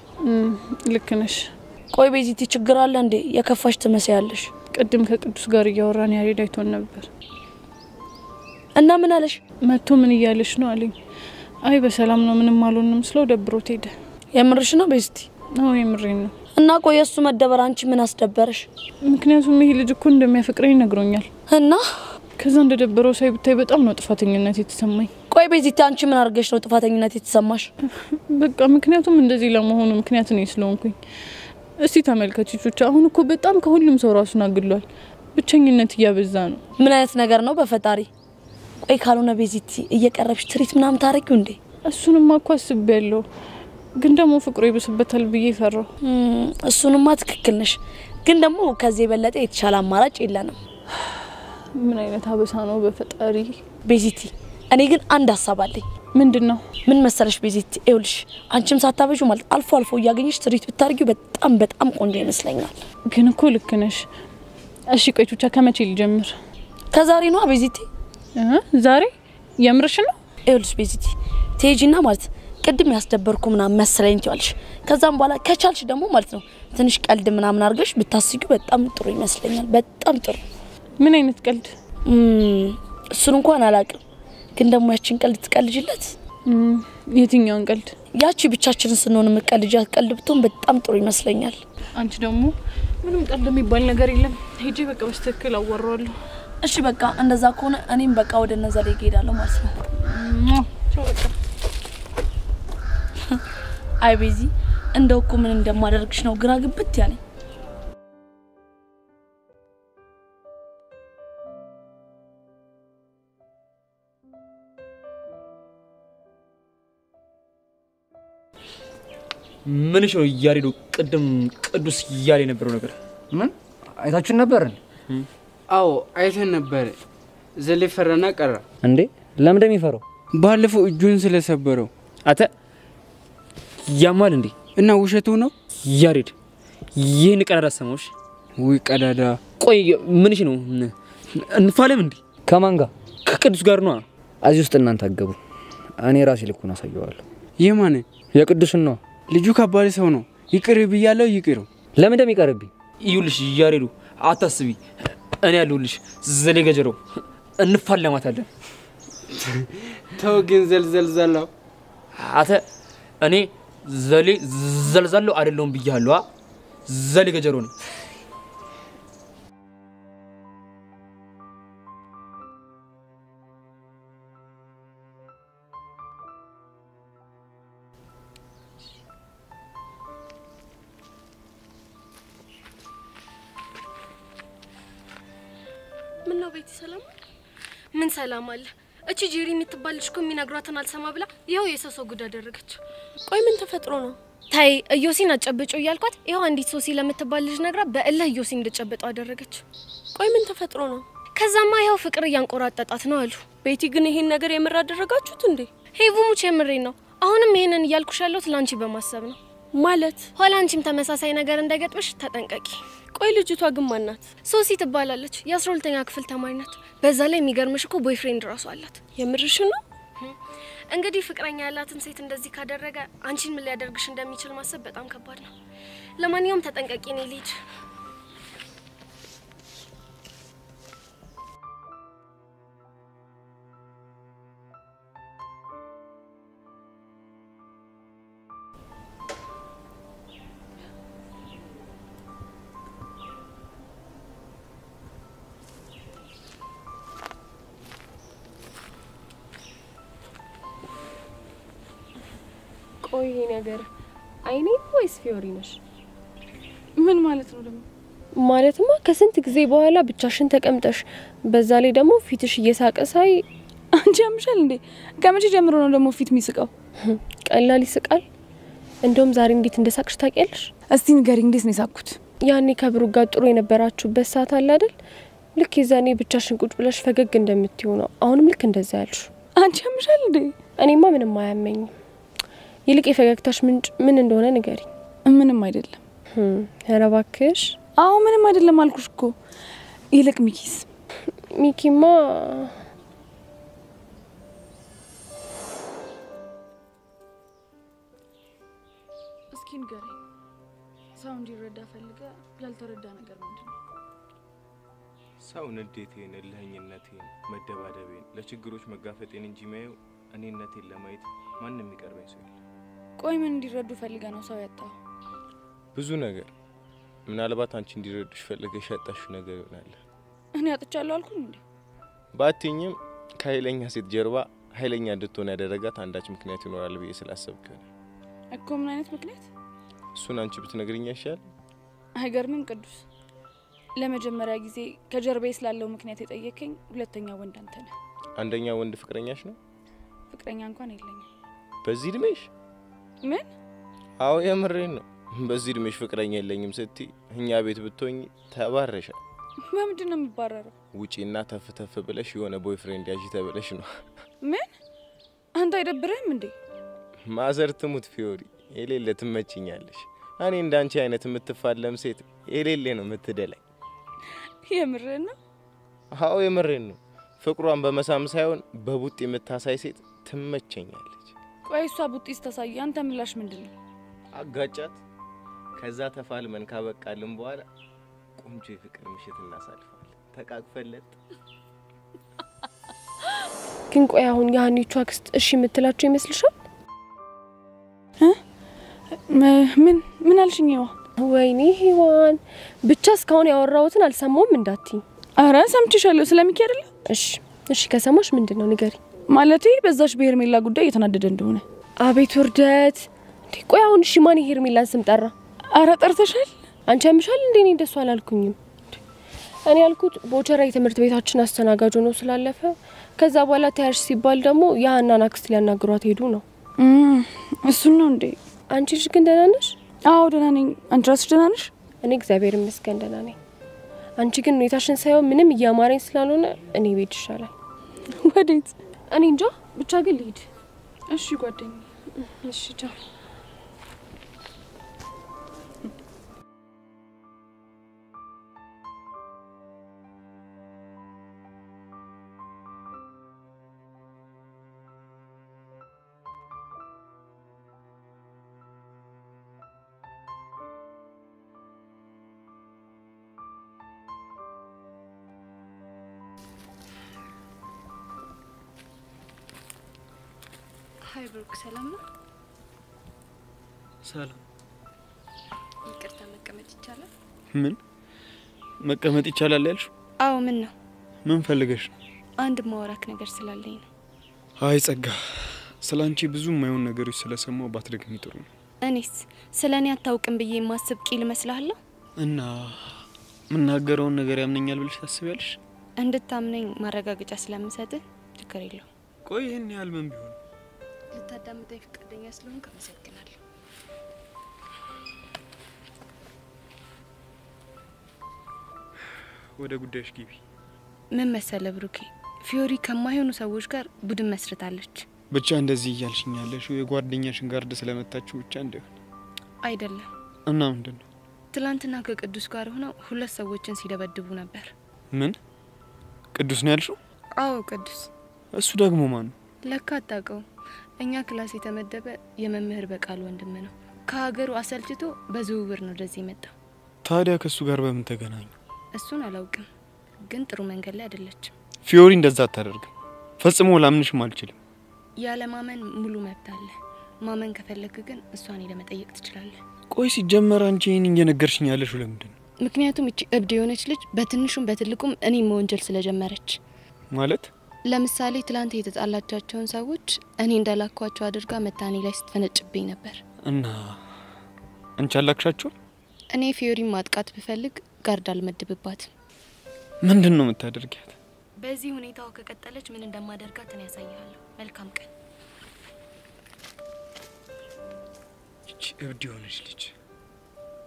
ልክ ነሽ። ቆይ ቤዚቲ ችግር አለ እንዴ? የከፋሽ ትመስያለሽ። ቅድም ከቅዱስ ጋር እያወራን ያሬድ አይቶን ነበር እና ምን አለሽ? መጥቶ ምን እያለሽ ነው አለኝ። አይ በሰላም ነው ምንም አልሆንም ስለው ደብሮት ሄደ። የምርሽ ነው ቤዚቲ? አዎ የምሬን ነው። እና ቆይ እሱ መደበር አንቺ ምን አስደበረሽ? ምክንያቱም ይሄ ልጅ እኮ እንደሚያፈቅረኝ ነግሮኛል እና ከዛ እንደደበረው ሳይ ብታይ በጣም ነው ጥፋተኝነት የተሰማኝ። ቆይ ቤዚቲ አንቺ ምን አርገሽ ነው ጥፋተኝነት የተሰማሽ? በቃ ምክንያቱም እንደዚህ ለመሆኑ ምክንያት ነው ስለሆንኩኝ። እስቲ ተመልከቺ ቹቻ፣ አሁን እኮ በጣም ከሁሉም ሰው ራሱን አግሏል። ብቸኝነት እያበዛ ነው። ምን አይነት ነገር ነው በፈጣሪ? ቆይ ካልሆነ ቤዚቲ እየቀረብሽ ትሪት ምናምን ታረጊው እንዴ? እሱንማ እኮ አስቤያለሁ፣ ግን ደግሞ ፍቅሩ ይብስበታል ብዬ ፈራው። እሱንማ ትክክል ነሽ፣ ግን ደግሞ ከዚህ የበለጠ የተሻለ አማራጭ የለንም። ምን አይነት አበሳ ነው በፈጣሪ። ቤዚቲ እኔ ግን አንድ ሀሳብ አለኝ። ምንድነው? ምን መሰለሽ ቤዚቲ፣ ይኸውልሽ አንቺም ሳታበዡ ማለት አልፎ አልፎ እያገኘሽ ትሪት ብታርጊው በጣም በጣም ቆንጆ ይመስለኛል። ግን እኮ ልክ ነሽ። እሺ ቆይ ቹቻ፣ ከመቼ ልጀምር? ከዛሬ ነው ቤዚቲ። ዛሬ የምርሽ ነው? ይኸውልሽ ቤዚቲ ቴጂና ማለት ቅድም ያስደበርኩ ምናምን መሰለኝ ትያለሽ። ከዛም በኋላ ከቻልሽ ደግሞ ማለት ነው ትንሽ ቀልድ ምናምን አርገሽ ብታስቂው በጣም ጥሩ ይመስለኛል። በጣም ጥሩ። ምን አይነት ቀልድ? እሱን እንኳን አላውቅም፣ ግን ደግሞ ያችን ቀልድ ትቀልጅለት። የትኛውን ቀልድ? ያቺ ብቻችንን ስንሆን መቀልጃት ቀልብቶን በጣም ጥሩ ይመስለኛል። አንቺ ደግሞ ምንም ቀልድ የሚባል ነገር የለም። ሄጄ በቃ በስተክል አወራዋለሁ። እሺ በቃ እንደዛ ከሆነ እኔም በቃ ወደ እነዛ ላይ እሄዳለሁ ማለት ነው። ቻው በቃ። አይ ቤዚ እንደው እኮ ምን እንደማደርግሽ ነው ግራ ግብት ያለኝ። ምንሽ ነው ያሬዶ ቅድም ቅዱስ እያለ የነበረው ነገር? ምን አይታችሁ ነበር? አዎ አይተን ነበር። ዘለ ፈራና ቀረ እንዴ? ለምን እንደሚፈራው? ባለፈው እጁን ስለሰበረው። አተ ያማል እንዴ? እና ውሸቱ ነው ያሬድ? ይሄን ቀዳዳ ሰሞሽ? ወይ ቀዳዳ። ቆይ ምንሽ ነው? እንፋለም እንዴ? ከማን ጋር? ከቅዱስ ጋር ነው። እዚህ ውስጥ እናንተ አገቡ። እኔ ራሴ ልኩን አሳየዋለሁ። የማን? የቅዱስን ነው። ልጁ ከባድ ሰው ነው። ይቅር ብያለሁ። ይቅር። ለምን እንደሚቀርብኝ ይውልሽ ያሬዱ አታስቢ። እኔ ያለሁልሽ ዘሌ ገጀረው እንፋለማታለን። ተው ግን ዘልዘልዛለው። አተ እኔ ዘሌ ዘልዛለው አይደለም ብያለሁ። ዘሌ ገጀሮ ነው። ምን ነው ቤት ሰላም? ምን ሰላም አለ? እቺ ጄሪ የምትባልሽ እኮ የሚነግሯትን አልሰማ ብላ ይኸው የሰው ጉድ አደረገች። ቆይ ምን ተፈጥሮ ነው? ታይ እዮሲን አጨብጮ እያልኳት ይኸው አንዲት ሶሲ ለምትባል ልጅ ነግራ በእልህ እዮሲን እንድጨብጠው አደረገች። ቆይ ምን ተፈጥሮ ነው? ከዛማ ይኸው ፍቅር እያንቆራጠጣት ነው አሉ። ቤቲ ግን ይሄን ነገር የምር አደረጋችሁት እንዴ? ሄቡ ሙቼ የምሬ ነው። አሁንም ይሄንን እያልኩሽ ያለሁት ላንቺ በማሰብ ነው። ማለት ኋላ አንቺም ተመሳሳይ ነገር እንዳይገጥምሽ ተጠንቀቂ። ቆይ ልጅቷ ግን ማን ናት? ሶሲ ትባላለች። የ12ኛ ክፍል ተማሪ ናት። በዛ ላይ የሚገርምሽ እኮ ቦይፍሬንድ ራሱ አላት። የምርሽ ነው? እንግዲህ ፍቅረኛ ያላትን ሴት እንደዚህ ካደረገ አንቺን ምን ሊያደርግሽ እንደሚችል ማሰብ በጣም ከባድ ነው። ለማንኛውም ተጠንቀቂ። እኔ ልጅ ቆይ ይሄ ነገር አይኔ ወይስ ፊዮሪ ነሽ? ምን ማለት ነው ደግሞ? ማለትማ ከስንት ጊዜ በኋላ ብቻሽን ተቀምጠሽ በዛ ላይ ደግሞ ፊትሽ እየሳቀ ሳይ አንቺ ያምሻል እንዴ? ከመቼ ጀምሮ ነው ደግሞ ፊት የሚስቀው? ቀላል ይስቃል። እንደውም ዛሬ እንዴት እንደሳቅሽ ታውቂያለሽ? እስቲ ንገሪኝ፣ እንዴት ነው የሳቅኩት? ያኔ ከብሩ ጋር ጥሩ የነበራችሁበት ሰዓት አለ አይደል? ልክ የዛኔ ብቻሽን ቁጭ ብለሽ ፈገግ እንደምትይው ነው አሁንም ልክ እንደዛ ያልሽ። አንቺ ያምሻል እንዴ? እኔማ ምንም አያመኝም። ይልቅ የፈገግታሽ ምንጭ ምን እንደሆነ ንገሪኝ። ምንም አይደለም። ኧረ እባክሽ። አዎ ምንም አይደለም አልኩሽ እኮ። ይልቅ ሚኪስ? ሚኪማ እስኪ ንገሪኝ። ሰው እንዲረዳ ፈልገ ያልተረዳ ነገር ምንድነው? ሰው ንዴቴን፣ እልህኝነቴን፣ መደባደቤን፣ ለችግሮች መጋፈጤን እንጂ ማየው እኔነቴን ለማየት ማንም የሚቀርበኝ ሰው የለም። ቆይ ምን እንዲረዱ ፈልገ ነው ሰው ያጣው? ብዙ ነገር። ምናልባት አንቺ እንዲረዱሽ ፈልገሽ ያጣሽው ነገር ይሆናል። እኔ አጥቻለሁ አልኩኝ እንዴ? ባትኝም ከኃይለኛ ሴት ጀርባ ኃይለኛ እንድትሆን ያደረጋት አንዳች ምክንያት ይኖራል ብዬ ስላሰብኩ ነው። እኮ ምን አይነት ምክንያት? እሱን አንቺ ብትነግሪኝ ይሻል። አይገርምም ቅዱስ? ለመጀመሪያ ጊዜ ከጀርባዬ ስላለው ምክንያት የጠየከኝ ሁለተኛ ወንድ አንተ ነህ። አንደኛ ወንድ ፍቅረኛሽ ነው? ፍቅረኛ እንኳን የለኝም። በዚህ እድሜሽ? ምን? አዎ የምሬን ነው። በዚህ እድሜሽ ፍቅረኛ የለኝም ስትይ እኛ ቤት ብትሆኚ ተባረሻል። በምንድን ነው የምባረረው? ውጪና ተፍተፍ ብለሽ የሆነ ቦይፍሬንድ ያጂ ተብለሽ ነው። ምን? አንተ አይደብርህም እንዴ? ማዘር ትሙት ፊዮሪ፣ የሌለ ትመችኛለሽ። እኔ እንዳንቺ አይነት የምትፋለም ሴት የሌለ ነው የምትደላኝ። የምሬን ነው? አዎ የምሬን ነው። ፍቅሯን በመሳም ሳይሆን በቡጥ የምታሳይ ሴት ትመቸኛለች። ቆይ እሷ ቡጢስ ታሳይ፣ አንተ ምላሽ ምንድነው? አጋጫት። ከዛ ተፋልመን ካበቃልን በኋላ ቆንጆ የፍቅር ምሽት እናሳልፋለን። ተቃቅፈለት። ግን ቆይ አሁን ያንቺ አክስት እሺ የምትላቸው ይመስልሻል? ምን አልሽኝ? ወይኔ ሔዋን ብቻ እስካሁን ያወራሁትን አልሰማውም እንዳትይ። አረ ሰምቼሻለሁ። ስለሚኪ አይደለ? እሺ ከሰማሽ ምንድነው ንገሪ። ማለቴ በዛሽ በሄርሜላ ጉዳይ እየተናደደ እንደሆነ። አቤት ውርደት! ቆይ አሁን እሺ ማን ሄርሜላን ስም ጠራ? አረ ጠርተሻል? አንቺ ያምሻል እንዴ? እኔ እንደሱ አላልኩኝም። እኔ ያልኩት ቦቸራ የትምህርት ቤታችን አስተናጋጅ ነው ስላለፈ ከዛ በኋላ ታያሽ ሲባል ደግሞ ያናና አክስት ሊያናግሯት ሄዱ ነው። እሱ ነው እንዴ? አንቺ ልጅ ግን ደህና ነሽ? አዎ ደህና ነኝ። አንቺ ራስሽ ደህና ነሽ? እኔ እግዚአብሔር ይመስገን ደህና ነኝ። አንቺ ግን ሁኔታሽን ሳይሆን ምንም እያማረኝ ስላልሆነ እኔ ቤት ይሻላል። ወዴት? እኔ እንጃ ብቻ ግን ልሂድ። እሺ ጓደኛዬ። እሺ ቻው። ሀይ ብሩክ፣ ሰላም ነው? ሰላም። ይቅርታ መቀመጥ ይቻላል? ምን መቀመጥ ይቻላል ያልሽው? አዎ። ምን ነው? ምን ፈልገሽ ነው? አንድ ማወራክ ነገር ስላለኝ ነው። አይ ጸጋ፣ ስላንቺ ብዙ የማይሆን ነገሮች ስለሰማው ባትደግሚ ጥሩ ነው። እኔስ ስለኔ አታውቅም ብዬ ማስብ ቂል መስላለሁ? እና ምናገረውን ነገር ያምነኛል ብለሽ ታስቢያለሽ? እንድታምነኝ ማረጋገጫ ስለምሰጥህ ችግር የለው። ቆይ ይሄን ያህል ምን ቢሆን ልታዳምጠኝ ፍቃደኛ ስለሆንክ አመሰግናለሁ። ወደ ጉዳይሽ ግቢ። ምን መሰለ ብሩኬ፣ ፊዮሪ ከማይሆኑ ሰዎች ጋር ቡድን መስርታለች። ብቻ እንደዚህ እያልሽኝ ያለሽው የጓደኛሽን ጋርድ ስለመታችሁ ብቻ እንደሆነ አይደለም። እና ምንድነው? ትላንትና ከቅዱስ ጋር ሆነው ሁለት ሰዎችን ሲደበድቡ ነበር። ምን? ቅዱስ ነው ያልሽው? አዎ ቅዱስ። እሱ ደግሞ ማን ነው? ለካ አታውቀውም። እኛ ክላስ የተመደበ የመምህር በቃል ወንድም ነው። ከሀገሩ አሰልችቶ በዝውውር ነው ወደዚህ መጣው። ታዲያ ከሱ ጋር በምን ተገናኙ? እሱን አላውቅም፣ ግን ጥሩ መንገድ ላይ አይደለችም። ፊዮሪ እንደዛ አታደርግም። ፈጽሞ ላምንሽም አልችልም። ያለ ማመን ሙሉ መብት አለ። ማመን ከፈለክ ግን እሷን ለመጠየቅ ትችላለህ። ቆይ ሲጀመር አንቺ ይሄን እየነገርሽኝ ያለሽው ለምንድን ነው? ምክንያቱም እቺ እብድ የሆነች ልጅ በትንሹም በትልቁም እኔ መወንጀል ስለጀመረች። ማለት ለምሳሌ ትላንት የተጣላቻቸውን ሰዎች እኔ እንዳላኳቸው አድርጋ መታኔ ላይ ስትፈነጭብኝ ነበር። እና አንቺ አላክሻቸው? እኔ ፊዮሪ ማጥቃት ብፈልግ ጋርድ አልመድብባት። ምንድነው የምታደርጊያት? በዚህ ሁኔታው ከቀጠለች ምን እንደማደርጋት እኔ ያሳያለሁ። መልካም ቀን። እቺ እብድ የሆነች ልጅ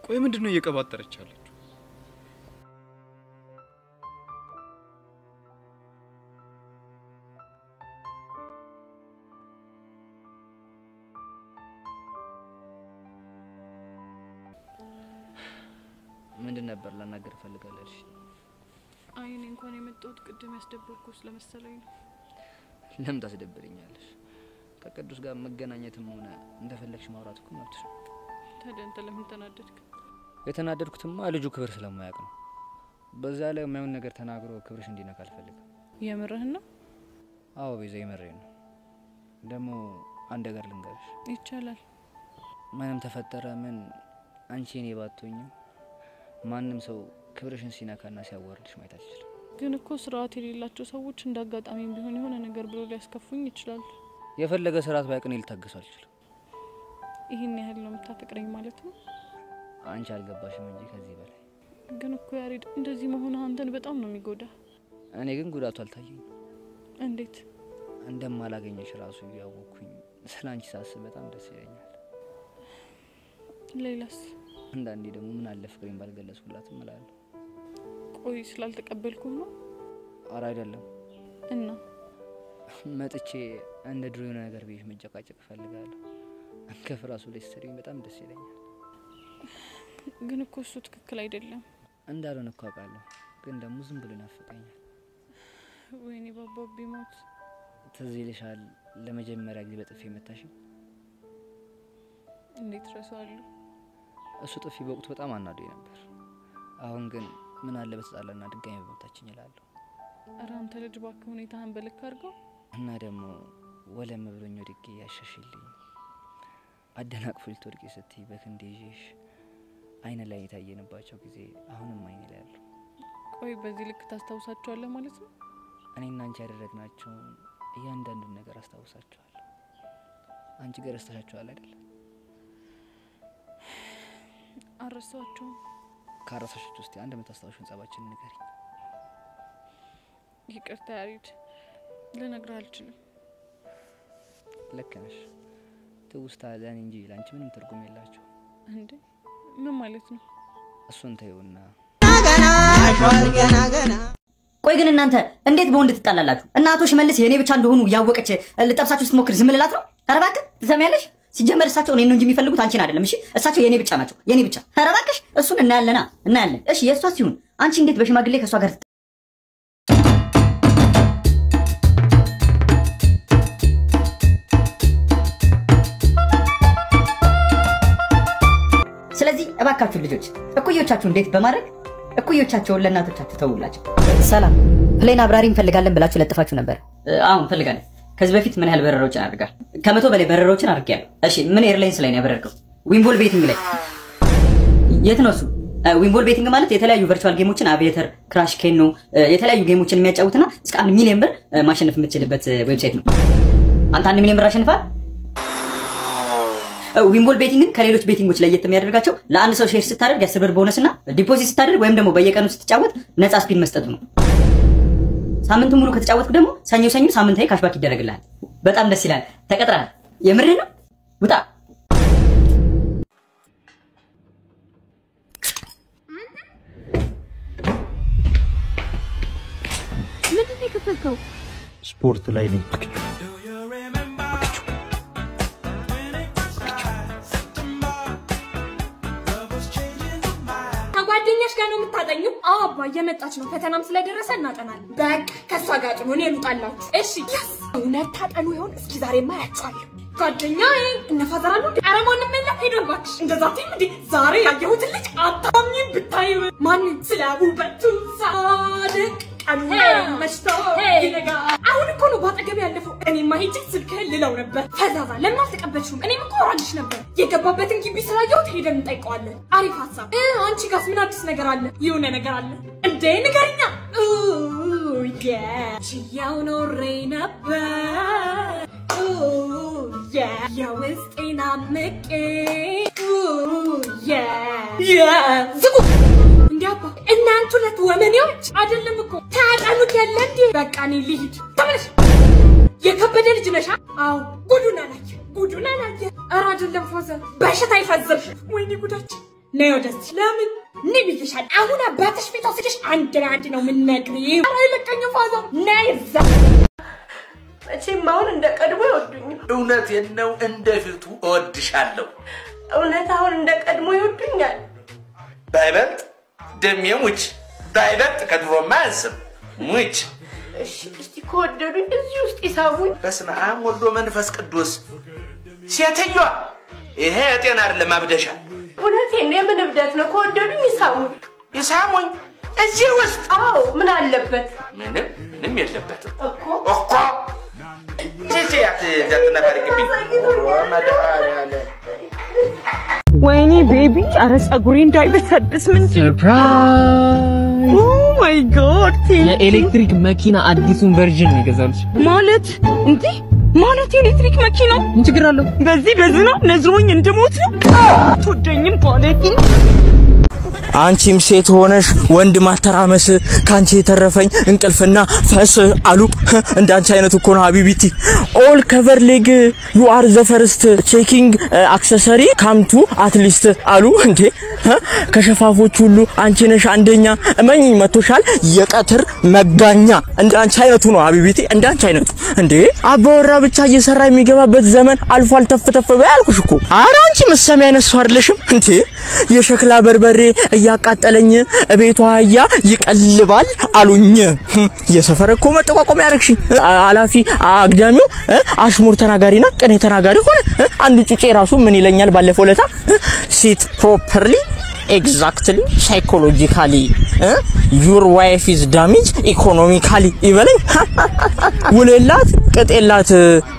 ቆይ ምንድነው እየቀባጠረች ያለችው? ምንድን ነበር ላናገር ፈልጋለሽ? አይ እኔ እንኳን የመጣሁት ቅድም ያስደበርኩ ስለመሰለኝ ነው። ለምን ታስደብረኛለሽ? ከቅዱስ ጋር መገናኘትም ሆነ እንደፈለግሽ ማውራት እኮ መብትሽ ነው። ታዲያ አንተ ለምን ተናደድክ? የተናደድኩትማ ልጁ ክብር ስለማያውቅ ነው። በዛ ላይ የማይሆን ነገር ተናግሮ ክብርሽ እንዲነካ አልፈልግም። የምርህን ነው? አዎ ቤዛ የምሬን ነው። ደግሞ አንድ ነገር ልንገርሽ። ይቻላል። ምንም ተፈጠረ ምን አንቺ እኔ ባትሆኝም ማንም ሰው ክብርሽን ሲነካና ሲያዋርድሽ ማየት አልችልም። ግን እኮ ስርዓት የሌላቸው ሰዎች እንዳጋጣሚም ቢሆን የሆነ ነገር ብሎ ሊያስከፉኝ ይችላሉ። የፈለገ ስርዓት ባይቀን ልታገሱ አልችልም። ይሄን ያህል ነው የምታፈቅረኝ ማለት ነው? አንቺ አልገባሽም እንጂ ከዚህ በላይ። ግን እኮ ያሬድ እንደዚህ መሆን አንተን በጣም ነው የሚጎዳ። እኔ ግን ጉዳቱ አልታየኝም። እንዴት? እንደማላገኘሽ ራሱ ያወኩኝ ስላንቺ ሳስብ በጣም ደስ ይለኛል። ሌላስ? አንዳንዴ ደግሞ ምን አለ ፍቅሬን ባልገለጽኩላትም እላለሁ። ቆይ ስላልተቀበልኩ ነው? ኧረ አይደለም። እና መጥቼ እንደ ድሮ የሆነ ነገር ቤሽ መጨቃጨቅ እፈልጋለሁ። ከፍራሱ ላይ ስትሪኝ በጣም ደስ ይለኛል። ግን እኮ እሱ ትክክል አይደለም። እንዳልሆነ እኮ አውቃለሁ፣ ግን ደግሞ ዝም ብሎ ይናፍቀኛል። ወይኔ ባባ ቢሞት። ትዝ ይልሻል ለመጀመሪያ ጊዜ በጥፊ መታሽኝ? እንዴት ረሳዋለሁ? እሱ ጥፊ በወቅቱ በጣም አናዶኝ ነበር። አሁን ግን ምን አለ በተጣላና ድጋሚ በመታችኝ እላለሁ። ኧረ አንተ ልጅ እባክህ ሁኔታህን በልክ አድርገው። እና ደግሞ ወለም ብሎኝ ወድቄ ያሻሽልኝ አደናቅፎ ልትወድቂ ስትይ በክንዴ ይዤሽ አይነ ላይ የታየንባቸው ጊዜ አሁንም አይኔ ላይ አሉ። ቆይ በዚህ ልክ ታስታውሳቸዋለህ ማለት ነው? እኔና አንቺ ያደረግናቸውን እያንዳንዱን ነገር አስታውሳቸዋለሁ። አንቺ ጋር ረስተሻቸዋል አይደል? አረሳቸውም። ካረሳሽት ውስጥ አንድ የምታስታውሽን ጸባችን ንገሪኝ። ይቅርታ ያሪድ፣ ልነግርህ አልችልም። ልክ ነሽ። ትውስታ ለእኔ እንጂ ለአንቺ ምንም ትርጉም የላቸው። እንዴ ምን ማለት ነው? እሱን ተይውና ቆይ ግን እናንተ እንዴት በወንድ ትጣላላችሁ? እናቶ ሽመልስ የኔ ብቻ እንደሆኑ ያወቀች ልጠብሳችሁ ስትሞክር ዝም ልላት ነው? ኧረ እባክህ ትሰሚያለሽ? ሲጀመር እሳቸው እኔን ነው እንጂ የሚፈልጉት አንቺን አይደለም። እሺ እሳቸው የኔ ብቻ ናቸው፣ የኔ ብቻ። ኧረ እባክሽ እሱን እናያለን። እሺ የእሷ ሲሆን አንቺ እንዴት በሽማግሌ ከእሷ ጋር ስለዚህ እባካችሁ ልጆች እኩዮቻችሁ እንዴት በማድረግ እኩዮቻቸውን ለእናቶቻችሁ ተውላችሁ። ሰላም ፕሌን አብራሪ እንፈልጋለን ብላችሁ ለጥፋችሁ ነበር። አሁን እንፈልጋለን። ከዚህ በፊት ምን ያህል በረራዎችን አድርጋል? ከ100 በላይ በረራዎችን አድርጌያለሁ። እሺ ምን ኤርላይንስ ላይ ነው ያበረርከው? ዊምቦል ቤቲንግ ላይ። የት ነው እሱ? ዊምቦል ቤቲንግ ማለት የተለያዩ ቨርቹዋል ጌሞችን አቪዬተር፣ ክራሽ ኬን ነው የተለያዩ ጌሞችን የሚያጫውትና እስከ 1 ሚሊዮን ብር ማሸነፍ የምትችልበት ዌብሳይት ነው። አንተ 1 ሚሊዮን ብር አሸንፋል? ዊምቦል ቤቲንግን ከሌሎች ቤቲንጎች ለየት የሚያደርጋቸው ለአንድ ሰው ሼር ስታደርግ 10 ብር ቦነስና ዲፖዚት ስታደርግ ወይም ደግሞ በየቀኑ ስትጫወት ነፃ ስፒን መስጠቱ ነው። ሳምንቱን ሙሉ ከተጫወትኩ ደግሞ ሰኞ ሳምንታዊ ካሽባክ ይደረግልሃል። በጣም ደስ ይላል። ተቀጥረሃል? የምርህ ነው? ውጣ። ምንድን ነው የከፈትከው? ስፖርት ላይ ነኝ። ጓደኛሽ ጋር ነው የምታጠኙ? አዎ አባ እየመጣች ነው። ፈተናም ስለደረሰ እናጠናለን። በቃ ከሷ ጋር ጥኑ፣ እኔ ልውጣላችሁ። እሺ እውነት ታጠኑ ይሆን? እስኪ ዛሬ ማያችኋለሁ። ጓደኛዬ እነፋዘራሉ። ኧረ ማንም የለም፣ ሄዶ እባክሽ። እንደዛ ትይም እንዴ? ዛሬ ያየሁትን ልጅ አታምኚም ብታይ። ማንን? ስለ ውበቱ ሳድቅ ቀኑ መሽቶ ይነጋል። አሁን እኮ ነው ባጠገብ ያለፈው። እኔማ ሄጄ ስልክህን ልለው ነበር። ፈዛዛ ለምን አልተቀበልሽውም? እኔም እኮ አወራልሽ ነበር። የገባበትን ግቢ ስላየሁት ሄደን እንጠይቀዋለን። አሪፍ ሀሳብ። አንቺ ጋርስ ምን አዲስ ነገር አለ? የሆነ ነገር አለ እንዴ? ንገሪኛ። ችያው ኖሬ ነበር የውስጤን አምቄ ዝጉ። እንዴ አባ እናንተ ሁለት ወመኔዎች አይደለም እኮ ታጣሉት ያለ እንዴ? በቃ እኔ ልሂድ። ተመለሽ። የከበደ ልጅ ነሽ? አዎ። ጉዱን አላየ። ኧረ አይደለም ፋዘር፣ በሽታ ይፈዘብሽ። ወይኔ ጉዳችን። ነይ ወደዚህ። ለምን ነይ ብዬሻል። አሁን አባትሽ ፊት ወስደሽ አንድ ለአንድ ነው የምንነግሪው። ኧረ አይለቀኝም ፋዘር። ነይ እዛ። መቼም አሁን እንደ ቀድሞ ይወዱኛል። እውነቴን ነው፣ እንደፊቱ እወድሻለሁ። እውነት አሁን እንደ ቀድሞ ይወዱኛል። ባይበልጥ ደሜ ሙች፣ ባይበልጥ ከድሮማ አያንስም ሙች። እሺ እስቲ ከወደዱኝ እዚህ ውስጥ ይሳቡኝ። በስመ አብ ወልድ ወመንፈስ ቅዱስ። ሴትዮዋ ይሄ የጤና አይደለም፣ አብደሻ። እውነቴን ነው። የምን እብደት ነው? ከወደዱኝ ይሳሙኝ እዚህ ውስጥ። አዎ ምን አለበት? ምንም የለበትም እኮ ሴት እንዳትነፈርቅብኝ። ወይኔ ቤቢ፣ አረ ጸጉሬ እንዳይበሰብስ። ምን ሰርፕራይዝ! ኦ ማይ ጋድ! የኤሌክትሪክ መኪና አዲሱን ቨርዥን ነው የገዛልሽ። ማለት እንዴ? ማለት የኤሌክትሪክ መኪና ምን ችግር አለው? በዚህ በዝናብ ነዝሮኝ እንደሞት ነው። ትወደኝም ባለኝ። አንቺም ሴት ሆነሽ ወንድ ማተራመስ ካንቺ የተረፈኝ እንቅልፍና ፈስ አሉ። እንዳንቺ አይነት እኮ ነው ሀቢቢቲ። ኦል ከቨር ሌግ ዩ አር ዘ ፈርስት ቼኪንግ አክሰሰሪ ካምቱ አትሊስት አሉ። እንዴ ከሸፋፎች ሁሉ አንቺ ነሽ አንደኛ። እመኝ መቶሻል የቀትር መጋኛ። እንዳንቺ አይነቱ ነው ሀቢቢቲ፣ እንዳንቺ አይነቱ። እንዴ አባወራ ብቻ እየሰራ የሚገባበት ዘመን አልፏል። ተፍተፍ በያልኩሽ እኮ። ኧረ አንቺ መሰሚያ አይነት ሰው አይደለሽም እንዴ? የሸክላ በርበሬ ያቃጠለኝ ቤቷ አያ ይቀልባል አሉኝ። የሰፈር እኮ መጠቋቋም ያረክሽ አላፊ አግዳሚው አሽሙር ተናጋሪና ቅኔ ተናጋሪ ሆነ። አንዱ ጩጬ ራሱ ምን ይለኛል ባለፈው ለታ ሲት ፕሮፐርሊ ኤግዛክትሊ ሳይኮሎጂካሊ your wife is damaged economically ይበለኝ ውለላት ቅጤላት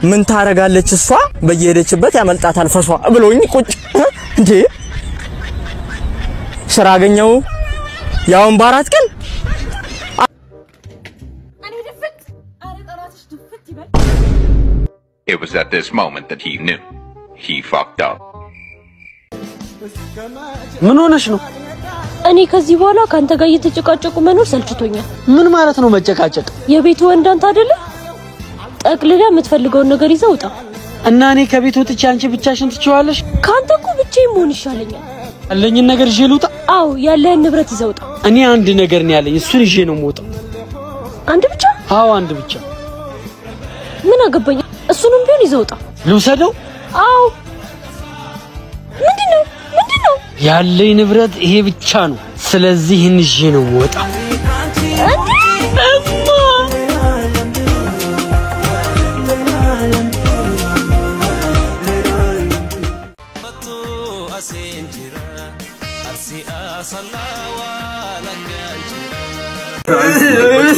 ምን ታረጋለች እሷ በየሄደችበት ያመልጣታል ፈሷ ብሎኝ ቁጭ እንዴ ስራ አገኘው ያውን ባራት ቀን It was at this moment that he knew he fucked up. ምን ሆነሽ ነው? እኔ ከዚህ በኋላ ካንተ ጋር እየተጨቃጨቁ መኖር ሰልችቶኛል። ምን ማለት ነው መጨቃጨቅ? የቤቱ ወንድ አንተ አይደለ? ጠቅልላ የምትፈልገውን ነገር ይዘው ውጣ። እና እኔ ከቤት ወጥቼ አንቺ ብቻሽን ትችዋለሽ? ካንተ እኮ ብቻዬን መሆን ይሻለኛል። ያለኝን ነገር ይዤ ልውጣ? አዎ ያለህን ንብረት ይዘው ውጣ። እኔ አንድ ነገር ነው ያለኝ፣ እሱን ይዤ ነው የምወጣው። አንድ ብቻ? አዎ አንድ ብቻ። ምን አገባኝ? እሱንም ቢሆን ይዘው ውጣ። ልውሰደው? አዎ። ምንድነው? ያለኝ ንብረት ይሄ ብቻ ነው። ስለዚህ እንጂ ነው ወጣ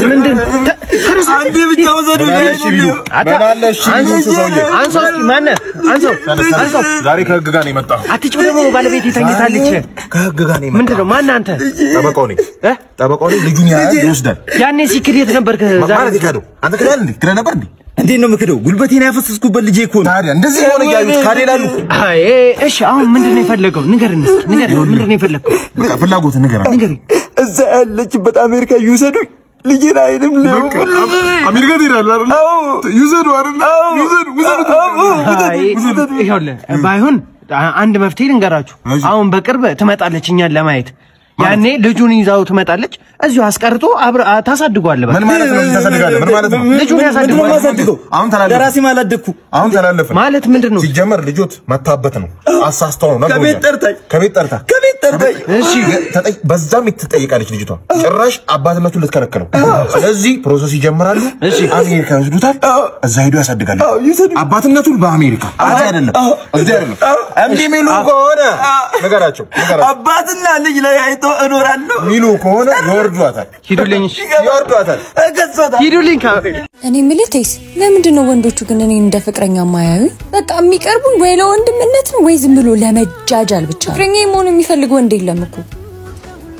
ምንድን አንዴ ብቻ ወዘዱ አንሶ ማነህ አንሶ ዛሬ ከህግ ጋር ነው የመጣው። አትጭው ደግሞ ባለቤት ተኝታለች። ከህግ ጋር ነው የመጣው። ምንድነው? ማን አንተ? ጠበቃው ነኝ። ልጁን ይወስዳል። ያኔ ሲክድ የት ነበርክ? ማለት ይካደው አንተ ክዳል እንዴ? ክዳ ነበር እንዴ? እንዴት ነው የምክደው? ጉልበቴን ያፈሰስኩበት ልጄ እኮ ነው። ታዲያ እንደዚህ ሆነ ያዩት ካዴላሉ። አይ እሺ፣ አሁን ምንድነው የፈለገው? ንገረን እስኪ ንገረን። ምንድነው የፈለገው? ፍላጎት ንገረን። እዛ ያለችበት አሜሪካ ይውሰዱኝ። ልጄን አይንም ነው አሜሪካ ትሄዳለህ አይደል? ይውሰዱ አይደል? ይውሰዱ። ይኸውልህ ባይሆን አንድ መፍትሄ ልንገራችሁ። አሁን በቅርብ ትመጣለች እኛን ለማየት። ያኔ ልጁን ይዛው ትመጣለች። እዚሁ አስቀርቶ ታሳድጓለህ። ምን ማለት ነው? ታሳድጋለህ? ምን ማለት ነው? ልጁን ያሳድጓል። አሁን ተላለፈ። ለራሴ ማላደኩ አሁን ተላለፈ ማለት ምንድነው? ሲጀመር ልጆት መታበት ነው። አሳስተው ነው። ከቤት ጠርታኝ። እሺ በዛም ትጠይቃለች ልጅቷ። ጭራሽ አባትነቱን ልትከለከለው። ስለዚህ ፕሮሰስ ይጀምራሉ። አሜሪካ ይወስዱታል። እዛ ሄዶ ያሳድጋሉ። አባትነቱን በአሜሪካ እዚህ አይደለም። እምቢ የሚሉ ከሆነ ነገራቸው አባትና ልጅ ላይ አይቶ እኖራለሁ ሚሉ ከሆነ ይወርዷታል። ሂዱልኝ፣ ይወርዷታል። ሂዱልኝ። እኔ የምልህ ተይስ፣ ለምንድን ነው ወንዶቹ ግን እኔን እንደ ፍቅረኛ ማያዩኝ? በቃ የሚቀርቡኝ ወይ ለወንድምነት ነው ወይ ዝም ብሎ ለመጃጃል ብቻ። ፍቅረኛ መሆን የሚፈልግ ወንድ የለም እኮ።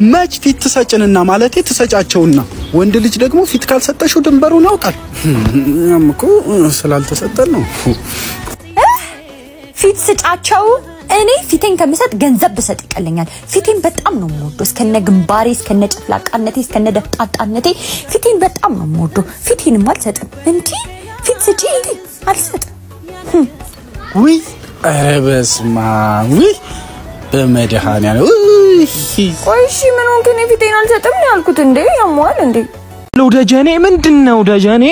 መች ፊት ትሰጭንና ማለቴ ትሰጫቸውና ወንድ ልጅ ደግሞ ፊት ካልሰጠሽው ድንበሩን ያውቃል። እኛም እኮ ስላልተሰጠን ነው። ፊት ስጫቸው። እኔ ፊቴን ከምሰጥ ገንዘብ ብሰጥ ይቀለኛል። ፊቴን በጣም ነው የምወደው። እስከነ ግንባሬ፣ እስከነ ጨፍላቃነቴ፣ እስከነ ደፍጣጣነቴ ፊቴን በጣም ነው የምወደው። ፊቴንም አልሰጥም። እንዴ ፊት ስጪ አልሰጥም። ውይ ኧረ በስመ አብ ውይ በመድኃኒዓለም ቆይ እሺ ምን ሆንክ? እኔ ፊቴን አልሰጥም ነው ያልኩት። እንዴ ያሟል እንዴ? ደጀኔ ምንድነው ደጀኔ?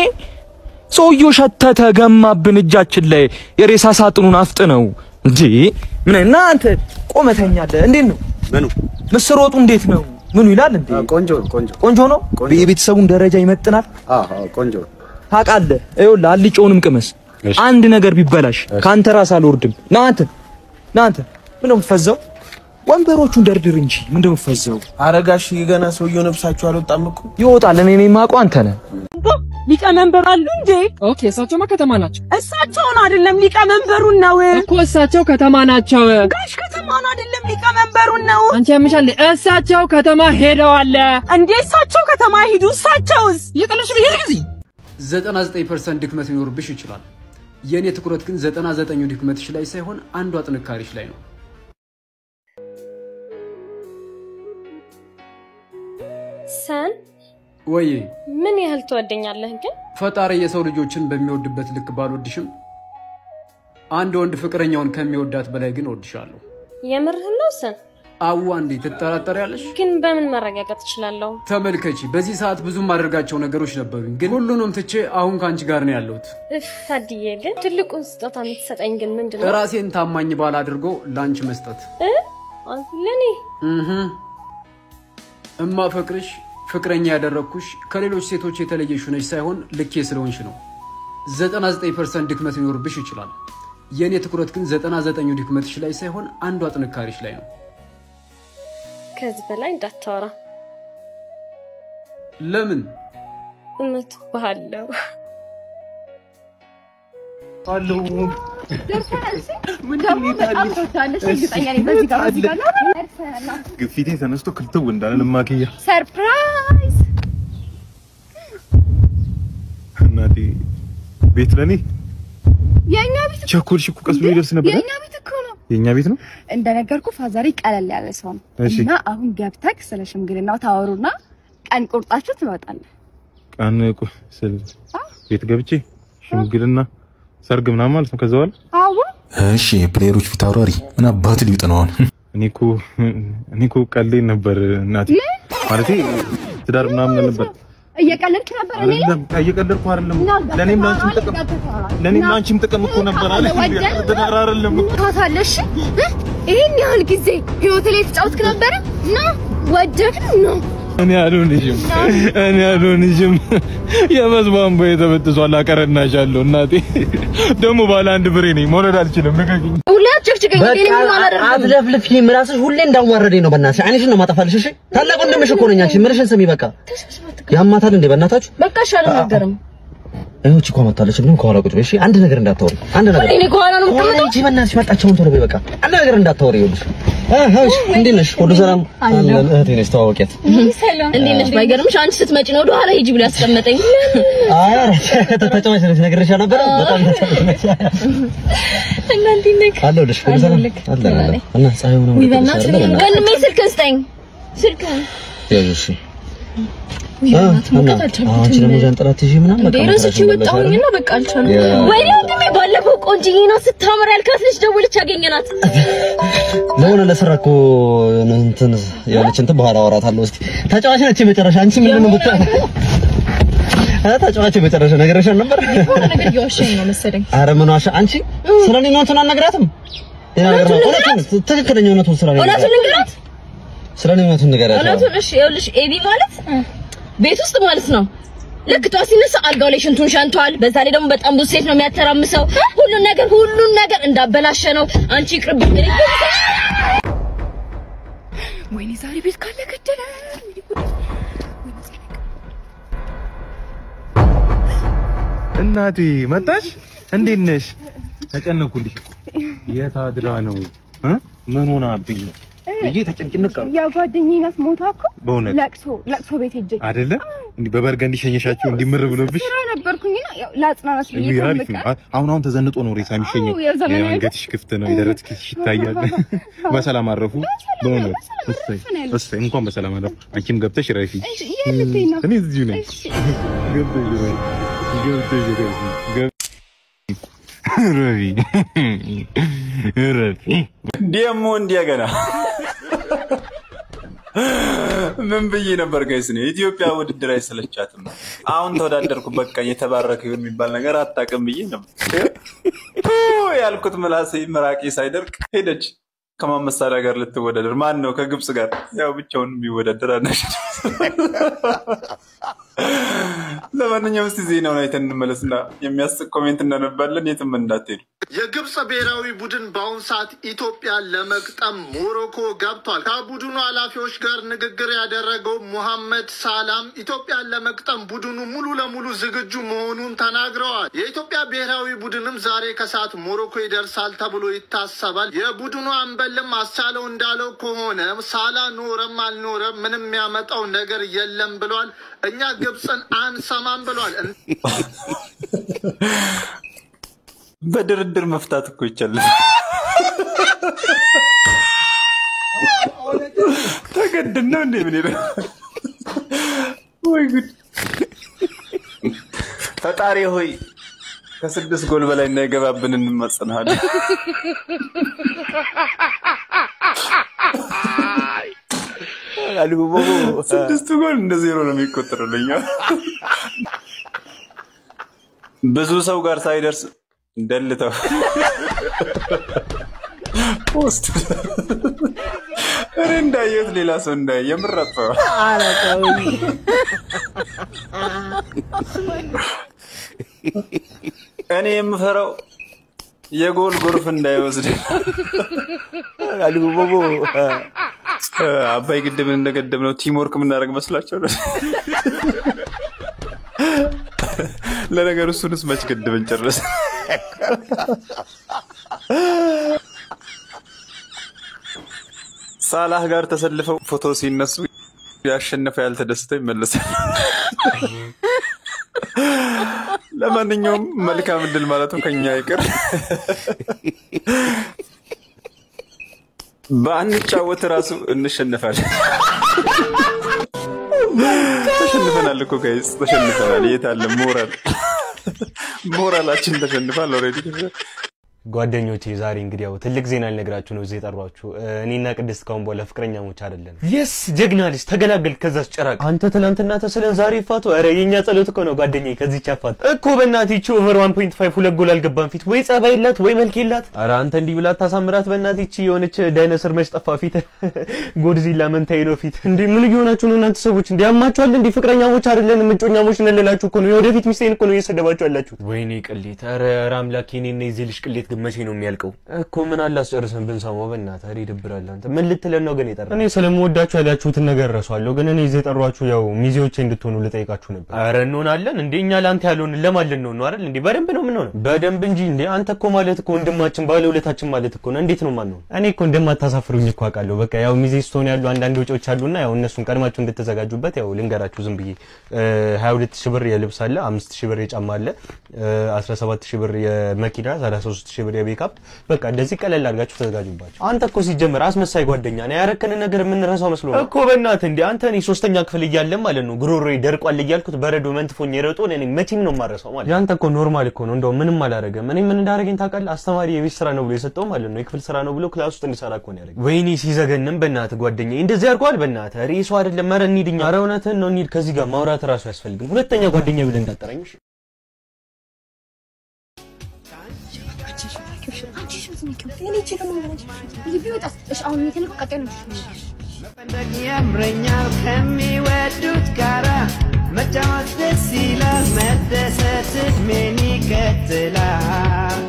ሰውዬው ሸተተ ገማብን እጃችን ላይ የሬሳ ሳጥኑን አፍጥነው እንዴ ምን እናንተ ቆመተኛለህ? እንዴት ነው ምኑ ምስር ወጡ እንዴት ነው? ምኑ ይላል እንዴ? ቆንጆ ነው። የቤተሰቡን ደረጃ ይመጥናል። ቆንጆ ታውቃለህ። ይኸውልህ አልጫውንም ቅመስ። አንድ ነገር ቢበላሽ ካንተ ራስ አልወርድም። ናንተ ምን ነው የምትፈዘው? ወንበሮቹን ደርድር እንጂ ምን ነው የምትፈዘው? አረጋሽ ገና ሰውየው ነብሳችሁ አልወጣም እኮ። ይወጣል። እኔ የማውቀው አንተ ነህ። ሊቀመንበሩ አሉ እንዴ? ኦኬ፣ እሳቸውማ ከተማ ናቸው። እሳቸውን አይደለም ሊቀመንበሩን ነው እኮ። እሳቸው ከተማ ናቸው። ጋሽ ከተማውን አይደለም ሊቀመንበሩን ነው። አንቺ ያምሻል። እሳቸው ከተማ ሄደዋል እንዴ? እሳቸው ከተማ ሄዱ። እሳቸውስ እየጠለሽ ብሄር ጊዜ 99% ድክመት ሊኖርብሽ ይችላል። የኔ ትኩረት ግን 99 ድክመትሽ ላይ ሳይሆን አንዷ ጥንካሬሽ ላይ ነው። ሰን ወይ ምን ያህል ትወደኛለህ? ግን ፈጣሪ የሰው ልጆችን በሚወድበት ልክ ባልወድሽም አንድ ወንድ ፍቅረኛውን ከሚወዳት በላይ ግን ወድሻለሁ። የምርህን ነው ሰን? አዋ እንዴ ትጠራጠሪያለሽ? ግን በምን ማረጋገጥ እችላለሁ? ተመልከቺ፣ በዚህ ሰዓት ብዙ ማድረጋቸው ነገሮች ነበሩኝ፣ ግን ሁሉንም ትቼ አሁን ካንቺ ጋር ነው ያለሁት። ታዲዬ ግን ትልቁን ስጦታ የምትሰጠኝ ግን ምንድነው? ራሴን ታማኝ ባል አድርጎ ላንቺ መስጠት። ለኔ እማፈቅርሽ ፍቅረኛ ያደረኩሽ ከሌሎች ሴቶች የተለየሽ ነሽ ሳይሆን ልኬ ስለሆንሽ ነው። 99% ድክመት ሊኖርብሽ ይችላል። የኔ ትኩረት ግን 99 ድክመትሽ ላይ ሳይሆን አንዷ ጥንካሬሽ ላይ ነው። ከዚህ በላይ እንዳታወራ። ለምን? እመትብሃለሁ። አሎ ግፊቴ ተነስቶ ክልትው እንዳለ ልማክያ ሰርፕራይዝ እናቴ ቤት ለኔ የኛ ቤት ቸኮልሽ እኮ ቀስ ብሎ ይደርስ ነበር። የኛ ቤት እኮ ነው። የኛ ቤት ነው እንደነገርኩ ፋዛሪ ቀለል ያለ ሰው ነው እና አሁን ገብተክ ስለ ሽምግልናው ታወሩና ቀን ቁርጣችሁ ትወጣለህ። ቀን ስለ ቤት ገብቼ ሽምግልና ሰርግ ምናምን ማለት ነው። ከዛው አዎ እሺ ፕሌየሮች ፊት አውራሪ ምን አባት ሊውጥ ነው አሁን? እኔ እኮ ቀልዴ ነበር እናቴ ማለቴ ትዳር ምናምን ነበር። እየቀለድክ ነበር? እኔ እየቀለድኩ አይደለም። ለኔም ላንቺም ጥቅም እኮ ነበር አለ ትዳር አይደለም ታታለሽ። ይሄን ያህል ጊዜ ህይወት ላይ ተጫውትክ ነበር እና ወደክ ነው። እኔ አልሆንሽም የበዝባን ቦይ ተበጥሷል። አቀረናሻለሁ እናቴ ደግሞ ባለ አንድ ብሬ ነኝ መውለድ አልችልም። ንገሪኝ ሁለት ጭቅጭቀኝ እኔ ምን ማለት ነው? አትለፍልፊ ምላስሽ ሁሌ እንዳዋረደኝ ነው። በእናትሽ አይንሽን ነው ማጠፋልሽ። እሺ ታላቁ እንደምሽ እኮ ነኝ። አንቺ ምንሽን ስሚ በቃ ያማታል እንዴ በእናታችሁ በቃ ሻለ ነገርም እቺ እኮ መጣለች። ምንም ከኋላ ቁጭ በይ እሺ። አንድ ነገር እንዳታወሪ አንድ ነገር እኔ ከኋላ ነው የምትመጣው። አንቺ በእናትሽ መጣችውን ቶሎ በይ በቃ አንድ ነገር እንዳታወሪ። ይኸውልሽ እሺ እንዴት ነሽ? ሁሉ ሰላም አለ? እህቴ ነሽ ተዋወቂያት። ሰላም እንዴት ነሽ? ባይገርምሽ አንቺ ስትመጪ ነው ወደ ኋላ ሂጂ ብሎ ያስቀመጠኝ። አረ ተጨማሽ ነሽ ነግሬሻ ነበር። በጣም ተጨማሽ እናንተ ነክ አለሁልሽ። ሁሉ ሰላም አለ እና ፀሐዩ ነው ወንድሜ ስልክ ስጠኝ ስልክ እሺ አንቺ ደግሞ ጃንጥላ ትይዢ ምናምን በቃ ደረሰች ወጣሁኝና በቃ አልቻልኩም። ወይኔ ወንድሜ ባለፈው ቆንጆዬ ነው ስታምር ያልካት ልጅ ደወለች አገኘናት። ለሆነ ለስራ እኮ እንትን ያለች እንትን በኋላ አወራታለሁ። እስቲ ተጫዋች ነች መጨረሻ። አንቺ ምን ነው ብቻ ተጫዋች መጨረሻ ነገርሽን ነበር ነገር ይዋሸኝ ነው መሰለኝ። አረ ምን ዋሻ አንቺ ስለኔ ነው እንትን አናግራትም። ትክክለኛ እውነቱን ስለኔ ንገራት። ስለኔ እውነቱን ንገራት። እውነቱን እሺ ይኸውልሽ ኤቢ ማለት ቤት ውስጥ ማለት ነው። ልክ ጧት ሲነሳ አልጋው ላይ ሽንቱን ሸንቷል። በዛ ላይ ደግሞ በጣም ብዙ ሴት ነው የሚያተራምሰው። ሁሉን ነገር እንዳበላሸ ነው። አንቺ ይቅርብኝ። ወይኔ ዛሬ ቤት ካለ ገደለ። እናቴ መጣሽ? እንዴት ነሽ? ተጨነኩልሽ። የት አድራ ነው? ምን ሆናብኝ ነው? ይሄ ተጨንቅንቅ ነው። ያ ጓደኛዬ ናት ሞታ እኮ በእውነት ለቅሶ ቤት ሄጄ አይደለ እንዴ በበርገንዲ ሸኘሻቸው እንዲምር ብሎብሽ ስራ ነበርኩኝና ያው ላጽናናት ብዬ አሁን ተዘንጦ ነው ሬሳ የሚሸኘው። የአንገትሽ ክፍት ነው የደረትሽ ይታያል። በሰላም አረፉ። በእውነት እሰይ እንኳን በሰላም አረፉ። አንቺም ገብተሽ ረፊ። እኔ እዚሁ ነኝ። ገብተሽ ረፊ ደሞ እንደገና ምን ብዬ ነበር ጋይስ? ነው ኢትዮጵያ ውድድር አይሰለቻትም። አሁን ተወዳደርኩ በቃ የተባረከ ይሁን የሚባል ነገር አታውቅም ብዬ ነበር ያልኩት። ምላሴ ምራቄ ሳይደርቅ ሄደች ከማን መሳሪያ ጋር ልትወዳደር። ማን ነው? ከግብጽ ጋር። ያው ብቻውን ቢወዳደር አናሽ። ለማንኛውም እስቲ ዜናውን አይተን እንመለስና የሚያስቅ ኮሜንት እናነባለን። የትም እንዳትሄዱ። የግብጽ ብሔራዊ ቡድን በአሁኑ ሰዓት ኢትዮጵያን ለመግጠም ሞሮኮ ገብቷል። ከቡድኑ ኃላፊዎች ጋር ንግግር ያደረገው ሙሐመድ ሳላም ኢትዮጵያን ለመግጠም ቡድኑ ሙሉ ለሙሉ ዝግጁ መሆኑን ተናግረዋል። የኢትዮጵያ ብሔራዊ ቡድንም ዛሬ ከሰዓት ሞሮኮ ይደርሳል ተብሎ ይታሰባል። የቡድኑ አንበልም አስቻለው እንዳለው ከሆነ ሳላ ኖረም አልኖረም ምንም ያመጣው ነገር የለም ብሏል። እኛ ግብጽን አንሰማም ብሏል። በድርድር መፍታት እኮ ይቻላል። ተገድን ነው እንዴ? ምን ይላል? ወይ ጉድ! ፈጣሪ ሆይ ከ6 ጎል በላይ እንዳይገባብን እንማጸናለን። አልጉቦ 6 ጎል እንደ 0 ነው የሚቆጠርልኝ። ብዙ ሰው ጋር ሳይደርስ እንደልተው ፖስት እንዳየት ሌላ ሰው እንዳየ የምራጣው አላቀውኝ እኔ የምፈራው የጎል ጎርፍ እንዳይወስድ። አልጉቦ አባይ ግድብን እንደገደብነው ቲም ወርክ ምናደርግ መስላችሁ ነው? ለነገሩ እሱንስ መች ገድበን ጨረስ። ሳላህ ጋር ተሰልፈው ፎቶ ሲነሱ ያሸነፈ ያልተደሰተ ይመለሳል። ለማንኛውም መልካም እድል ማለቱን ከኛ ይቅር። ባንጫወት ራሱ እንሸነፋለን። ተሸንፈናል እኮ ጋይስ ተሸንፈናል። የት አለ ሞራላችን ተሸንፋል ኦሬዲ። ጓደኞቼ ዛሬ እንግዲህ ያው ትልቅ ዜና ልነግራችሁ ነው እዚህ የጠራችሁ። እኔና ቅድስት ካሁን በኋላ ፍቅረኛሞች አይደለም። የስ ጀግና ልጅ ተገላገልክ ከዛስ ጨራቅ። አንተ ትናንትና ተስለን ዛሬ ይፋቱ። ኧረ የኛ ጸሎት እኮ ነው ጓደኛዬ ከዚህ ቻፋት እኮ በእናትህ እቺ ኦቨር 1.5 ሁለት ጎል አልገባም ፊት ወይ ጸባይ የላት ወይ መልክ የላት። ኧረ አንተ እንዲህ ብላ ታሳምራት በእናትህ እቺ የሆነች ዳይኖሰር መች ጠፋ ፊት ጎድዚላ መንታይ ነው ፊት። እንዴ ምን ይሆናችሁ ነው እናንተ ሰዎች? እንዴ ያማችኋል እንዴ? ፍቅረኛሞች አይደለንም ምንጮኛሞች ነን ልላችሁ እኮ ነው። የወደፊት ሚስቴን እኮ ነው እየሰደባችሁ ያላችሁ። ወይኔ ቅሌት። ኧረ አምላኬ እኔና የዚህ ልጅ ቅሌት መቼ ነው የሚያልቀው? እኮ ምን አላስጨርሰን ብንሰማው በእናትህ አሪ ይደብራል። አንተ ምን ልትለን ነው ግን የጠራው? እኔ ስለምወዳችሁ ያላችሁትን ነገር ረሳለሁ፣ ግን እኔ እዚህ የጠራችሁ ያው ሚዜዎቼ እንድትሆኑ ልጠይቃችሁ ነበር። ኧረ እንሆናለን እንዴ እኛ ላንተ ያለውን ለማለን ነው አይደል እንዴ? በደንብ ነው ምን ሆነ በደንብ እንጂ እንዴ አንተ እኮ ማለት እኮ ወንድማችን ባለውለታችን ማለት እኮ ነው። እንዴት ነው ማን ነው? እኔ እኮ እንደማታሳፍሩኝ እኮ አውቃለሁ። በቃ ያው ሚዜ ስትሆኑ ያሉ አንዳንድ ወጪዎች አሉና ያው እነሱን ቀድማችሁ እንድትዘጋጁበት ያው ልንገራችሁ ዝም ብዬ 22000 ብር የልብስ አለ፣ 5000 ብር የጫማ አለ፣ 17000 ብር የመኪና፣ 33000 ብር የሜካፕ በቃ እንደዚህ ቀለል አድርጋችሁ ተዘጋጁባችሁ። አንተ እኮ ሲጀምር አስመሳይ ጓደኛ ነህ። ያረከንን ነገር የምንረሳው መስሎ ነው እኮ በእናትህ እንዴ አንተ እኔ 3ኛ ክፍል እያለን ማለት ነው ግሮሮዬ ደርቋል እያልኩት በረዶ መንትፎኝ የረጦን እኔ መቼም ነው የማረሳው ማለት ያንተ እኮ ኖርማል እኮ ነው። እንደው ምንም አላረገም። እኔ ምን እንዳረገኝ ታውቃለህ? አስተማሪ የቤት ስራ ነው ብሎ የሰጠው ማለት ነው የክፍል ስራ ነው ብሎ ክላስ ውስጥ እንዲሰራ እኮ ነው ያደረገኝ። ወይኔ ሲዘገንም በእናትህ ጓደኛዬ እንደዚህ ያርጓል በእናትህ ሬሱ አይደለም። ኧረ እንሂድኛ። ኧረ እውነትህን ነው እንሂድ። ከዚህ ጋር ማውራት ራሱ ያስፈልግም። ሁለተኛ ጓደኛ ብለህ እንዳጠራኝ እሺ? ያምረኛል ከሚወዱት ጋራ መጫወት ደስ ይላል መደሰት እድሜን ይቀጥላል።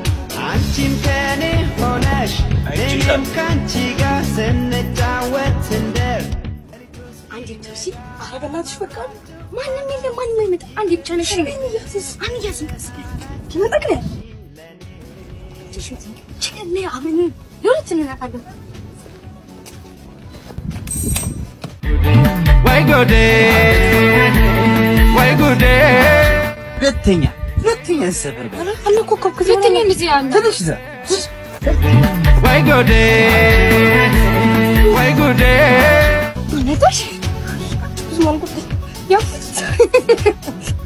አንቺም ከኔ ሆነሽ እኔም ካንቺ ጋር ስንጫወት እንደር አንዴ ተውሲ አረጋላችሁ በቃ ማንንም የለም ማንንም አይመጣ አንዴ ብቻ ነሽ አንዴ ያስንቀስ ትመጣከለ ቸከለ አብረን ለሁለት እንናታለን ወይ ጎዴ ሁለተኛ ሰፈር አለኮ ሁለተኛ እንደዚህ ያለ ትንሽ ዛ ወይ ጎዴ ነታሽ ዝማልኩት ያው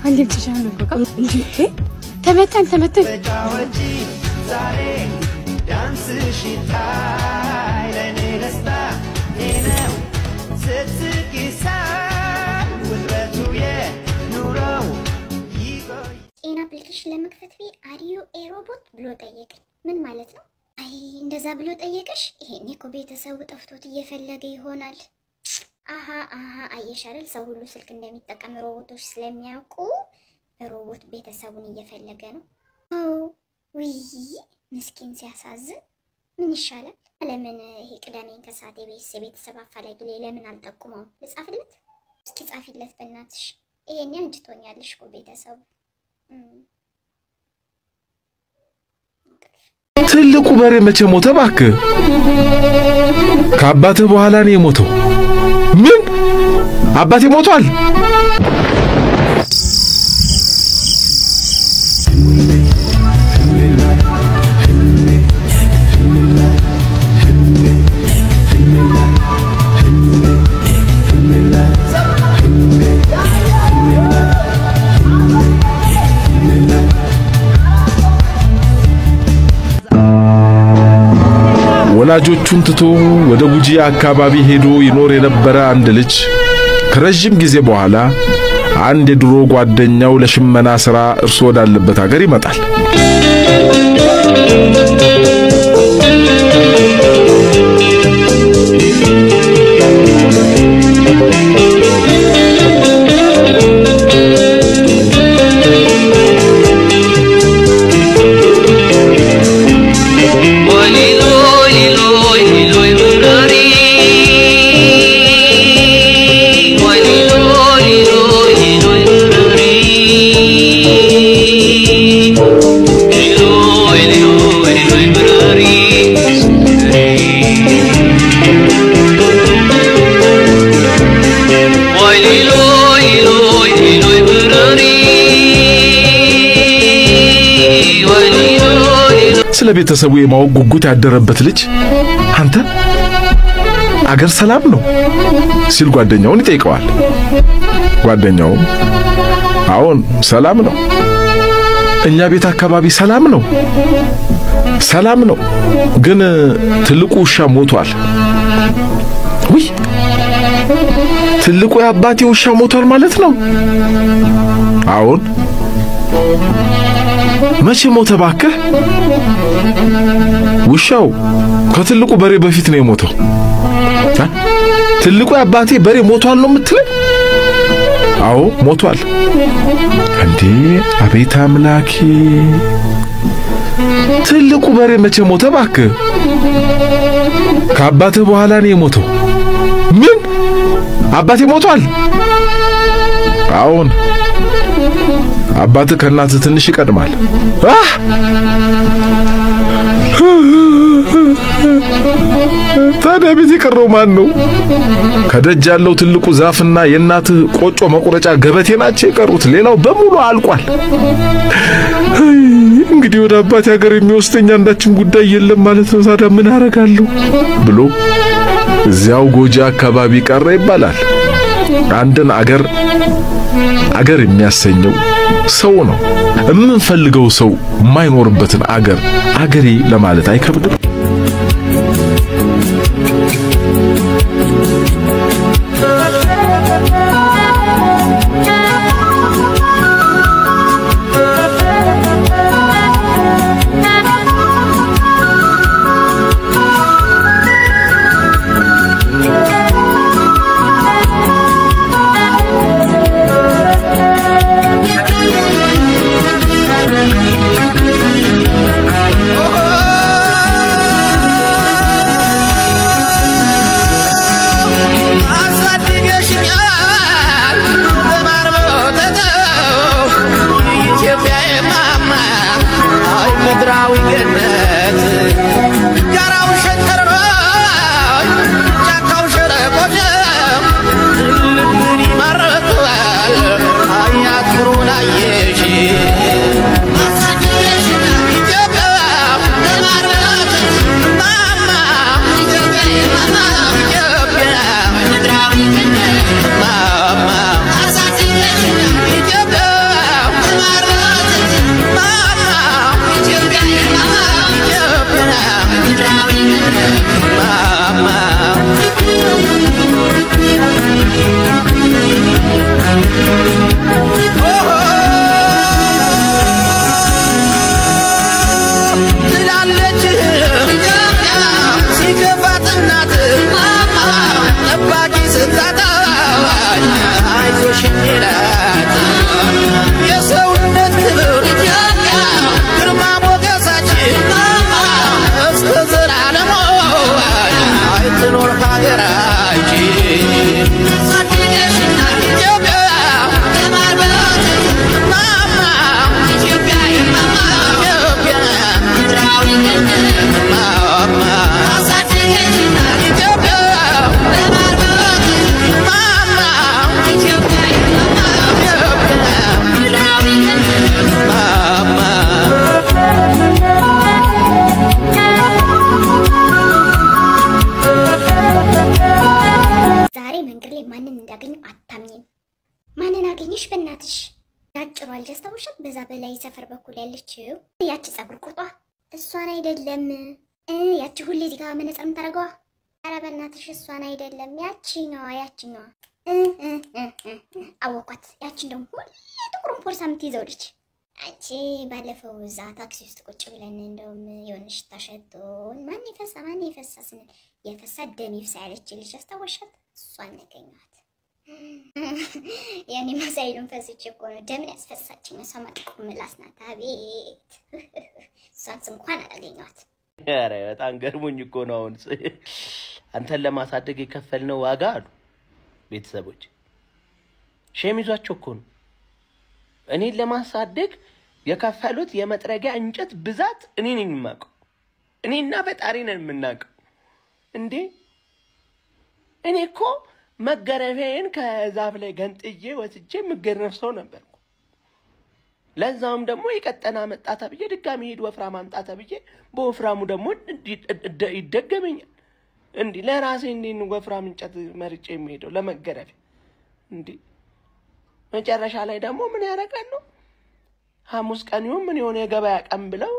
አንዴ ብቻ ነው በቃ እንዴ ተመተን ተጫወቺ ዛሬ ዳንስሽ ይታይ ለኔ ደስታ ነው ስትስቂሳ ውጥረቱ የኑሮው ጤና አፕሊኬሽን ለመክፈት አሪዩ ኤሮቦት ብሎ ጠየቀኝ። ምን ማለት ነው? አይ እንደዛ ብሎ ጠየቀሽ? ይሄኔ እኮ ቤተሰቡ ጠፍቶት እየፈለገ ይሆናል። አሃ አየሽ አይደል ሰው ሁሉ ስልክ እንደሚጠቀም ሮቦቶች ስለሚያውቁ ሮቦት ቤተሰቡን እየፈለገ ነው። ውይ ምስኪን ሲያሳዝን። ምን ይሻላል? ለምን ይሄ ቅዳሜን ከሰዓት የቤተሰብ አፋላጊ ላይ ለምን አልጠቁመው? ልጻፍለት? እስኪ ጻፊለት በእናትሽ። ይሄኔ አንጭቶኛልሽ እኮ ቤተሰቡ። ትልቁ በሬ መቼ ሞተ እባክህ? ከአባትህ በኋላ ነው የሞተው። ምን? አባቴ ሞቷል? ወላጆቹን ትቶ ወደ ጉጂ አካባቢ ሄዶ ይኖር የነበረ አንድ ልጅ ከረጅም ጊዜ በኋላ አንድ የድሮ ጓደኛው ለሽመና ሥራ እርሱ ወዳለበት ሀገር ይመጣል። ስለ ቤተሰቡ የማወቅ ጉጉት ያደረበት ልጅ አንተ አገር ሰላም ነው ሲል ጓደኛውን ይጠይቀዋል። ጓደኛውም አዎን ሰላም ነው፣ እኛ ቤት አካባቢ ሰላም ነው፣ ግን ትልቁ ውሻ ሞቷል። ውይ ትልቁ የአባቴ ውሻ ሞቷል ማለት ነው? አዎን። መቼ ሞተ ባክህ? ውሻው ከትልቁ በሬ በፊት ነው የሞተው። ትልቁ የአባቴ በሬ ሞቷል ነው የምትለኝ? አዎ ሞቷል። እንዴ አቤት አምላኬ! ትልቁ በሬ መቼ ሞተ ባክህ? ከአባትህ በኋላ ነው የሞተው። ምን? አባቴ ሞቷል? አዎን አባትህ ከእናትህ ትንሽ ይቀድማል። ታዲያ ቤት የቀረው ማን ነው? ከደጅ ያለው ትልቁ ዛፍና የእናትህ ቆጮ መቁረጫ ገበቴ ናቸው የቀሩት። ሌላው በሙሉ አልቋል። እንግዲህ ወደ አባቴ ሀገር የሚወስደኝ አንዳችም ጉዳይ የለም ማለት ነው። ታዲያ ምን አደርጋለሁ ብሎ እዚያው ጎጂ አካባቢ ቀረ ይባላል። አንድን አገር የሚያሰኘው ሰው ነው። የምንፈልገው ሰው የማይኖርበትን አገሬ ለማለት አይከብድም። በዛ በላይ ሰፈር በኩል ያለችው ያቺ ጸጉር ቁርጧ እሷን አይደለም? ያቺ ሁሌ እዚህ ጋር መነጽር የምታደርገዋ? ኧረ በእናትሽ እሷን አይደለም፣ ያቺኛዋ አወኳት። ያቺን ደግሞ ሁሌ ጥቁሩን ፖርሳ የምትይዘው ልጅ አንቺ ባለፈው እዛ ታክሲ ውስጥ ቁጭ ብለን እንደውም የሆነ ሽታ ሸቶን ማን የፈሳ ስንል የፈሳ ደም ይፍሳ ያለች ልጅ አስታወሻት? እሷን ነገኘኋት። ያኔ ማሳይሉን ፈስቼ እኮ ነው ደምን ያስፈሳችኝ። ሰማጥቁ ምላስ ናት። አቤት እሷን እንኳን አላገኘኋት። ኧረ በጣም ገርሞኝ እኮ ነው። አሁን አንተን ለማሳደግ የከፈልነው ዋጋ አሉ ቤተሰቦች ሸሚዟቸው እኮ ነው እኔን ለማሳደግ የከፈሉት የመጥረጊያ እንጨት ብዛት እኔ ነኝ የማውቀው። እኔና ፈጣሪ ነን የምናውቀው። እንዴ እኔ እኮ መገረፌን ከዛፍ ላይ ገንጥዬ ወስጄ የምገረፍ ሰው ነበርኩ። ለዛውም ደግሞ የቀጠና መጣ ተብዬ ድጋሚ ሄድ ወፍራም አምጣ ተብዬ በወፍራሙ ደግሞ ይደገመኛል። እንዴ ለራሴ እንዴን ወፍራም እንጨት መርጬ የሚሄደው ለመገረፍ እንዴ? መጨረሻ ላይ ደግሞ ምን ያረጋሉ? ሐሙስ ቀን ይሁን ምን የሆነ የገበያ ቀን ብለው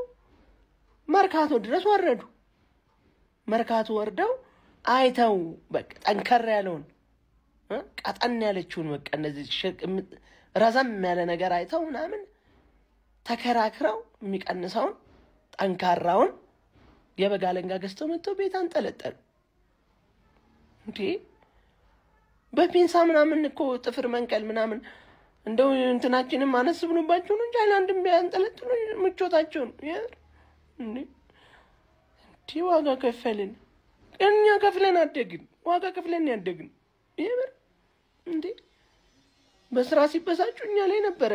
መርካቶ ድረስ ወረዱ። መርካቶ ወርደው አይተው በቃ ጠንከር ያለውን ቀጠን ያለችውን በቃ እንደዚህ ረዘም ያለ ነገር አይተው ምናምን ተከራክረው የሚቀንሰውን ጠንካራውን የበጋ አለንጋ ገዝተው መጥተው ቤት አንጠለጠሉ። እንዴ በፒንሳ ምናምን እኮ ጥፍር መንቀል ምናምን እንደው እንትናችንም አነስ ብሎባቸው ነው እንጂ አይላንድም ቢያንጠለጥሉ ምቾታቸው ነው። እንዴ ዋጋ ከፈልን እኛ ከፍለን አደግን። ዋጋ ከፍለን ያደግን ይሄ እንዴ በስራ ሲበሳጩ እኛ ላይ ነበረ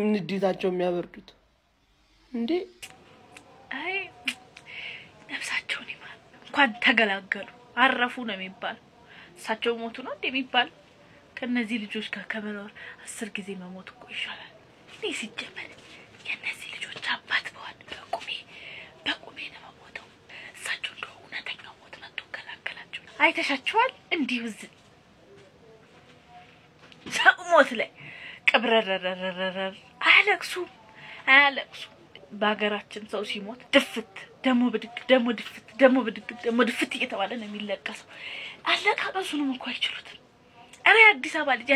ንዴታቸው የሚያበርዱት። እንዴ አይ ነፍሳቸውን ይማር እንኳን ተገላገሉ አረፉ ነው የሚባል። እሳቸው ሞቱ ነው እንደሚባል። ከነዚህ ልጆች ጋር ከመኖር 10 ጊዜ መሞት እኮ ይሻላል። እኔ ሲጀመር የነዚህ ልጆች አባት በኋላ በቁሜ ነው የምሞተው። እሳቸው እንደው እውነተኛው ሞት መጥቶ ገላገላቸው። አይተሻቸዋል? እንዲሁ ሰው ሞት ላይ ቅብረረረረረ አያለቅሱ። በሀገራችን ሰው ሲሞት ድፍት ደሞ ብድግ ደሞ ድፍት ደሞ ብድግ ደሞ ድፍት እየተባለ ነው የሚለቀሰው። አለቃቀሱንም እኮ አይችሉትም። አረ አዲስ አበባ ልጅ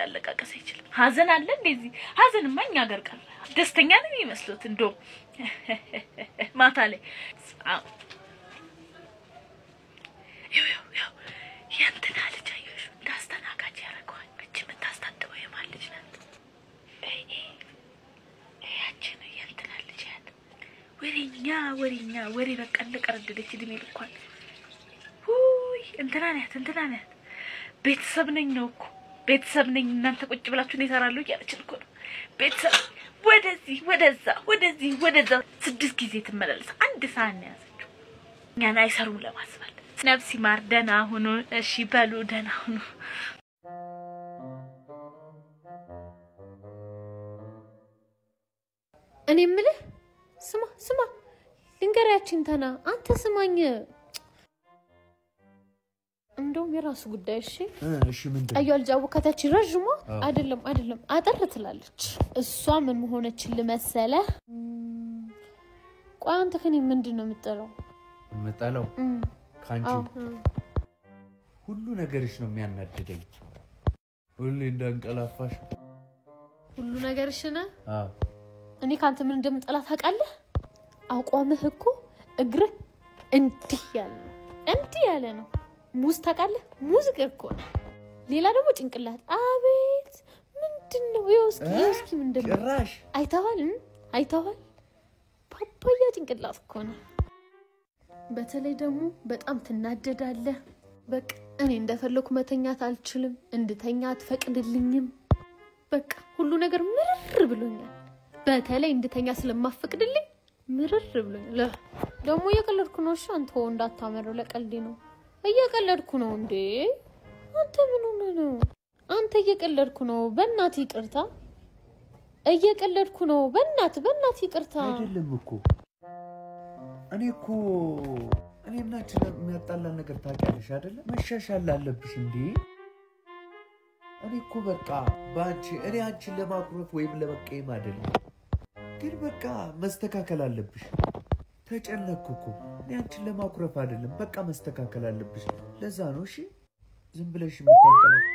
አለቃቀስ አይችልም። ሀዘን አለ እንደዚህ ሀዘንማ እኛ ሀገር ቀረ። ደስተኛ ነው የሚመስሉት እንደው ማታ ላይ ያው የእንትና ልጅ አየሽ እንዳስተናጋጅ ያደረገዋል። እቺ የምታስታጥበው የማን ልጅ ናት? ያችን የእንትና ልጅ ያት ወሬ በቃ እንደቀረደደች እድሜ ልኳል። ውይ እንትና ናት ቤተሰብ ነኝ ነው እኮ ቤተሰብ ነኝ። እናንተ ቁጭ ብላችሁ ነው ይሰራሉ እያለችን እኮ ነው። ቤተሰብ ወደዚህ 6 ጊዜ ትመላለስ አንድ ሰዓት ነው ያዘችው። እኛን አይሰሩም ለማስባል። ነፍሲ ማር ደህና ሁኑ። እሺ በሉ ደህና ሁኑ። እኔ የምልህ ስማ ልንገራችን ተና አንተ ስማኝ። እንደውም የራሱ ጉዳይ እሺ ምንድነው? ቀዩ አልጃው ከተች ረጅሟ አይደለም አጠር ትላለች። እሷ ምን ሆነችል መሰለ? ቆይ አንተ ከኔ ምንድነው የምትጠላው? ካንቺ ሁሉ ነገርሽ ነው የሚያናድደኝ። ሁሉ እንዳንቀላፋሽ ሁሉ ነገርሽ ነው። እኔ ካንተ ምን እንደምጠላ ታውቃለህ? አቋምህ እኮ እግር እንዲህ ያለ ነው። ሙዝ ታውቃለህ? ሙዝ እኮ ነው። ሌላ ደግሞ ጭንቅላት አቤት ምንድነው? እስኪ ምንድነው? ጭራሽ አይተዋል ፓፓያ ጭንቅላት እኮ ነው። በተለይ ደግሞ በጣም ትናደዳለህ። በቃ እኔ እንደፈለኩ መተኛት አልችልም። እንድተኛ አትፈቅድልኝም። በቃ ሁሉ ነገር ምርር ብሎኛል። በተለይ እንድተኛ ስለማፈቅድልኝ ምርር ብሎኛል። ደግሞ እየቀለድኩ ነው። እሺ አንተ እንዳታመረው ለቀልዴ ነው። እየቀለድኩ ነው እንዴ? አንተ ምን ሆነ ነው? አንተ እየቀለድኩ ነው። በእናትህ ይቅርታ። እየቀለድኩ ነው። በእናትህ ይቅርታ። አይደለም እኮ እኔና አንቺ የሚያጣላን ነገር ታውቂያለሽ አይደለ? መሻሻል አለብሽ እንዴ? እኔ እኮ በቃ እኔ አንቺን ለማኩረፍ ወይም ለመቀየም አይደለም፣ ግን በቃ መስተካከል አለብሽ። ተጨነቅኩ እኮ እኔ አንቺን ለማኩረፍ አይደለም፣ በቃ መስተካከል አለብሽ። ለዛ ነው እሺ ዝም ብለሽ የምታንቀላፍ።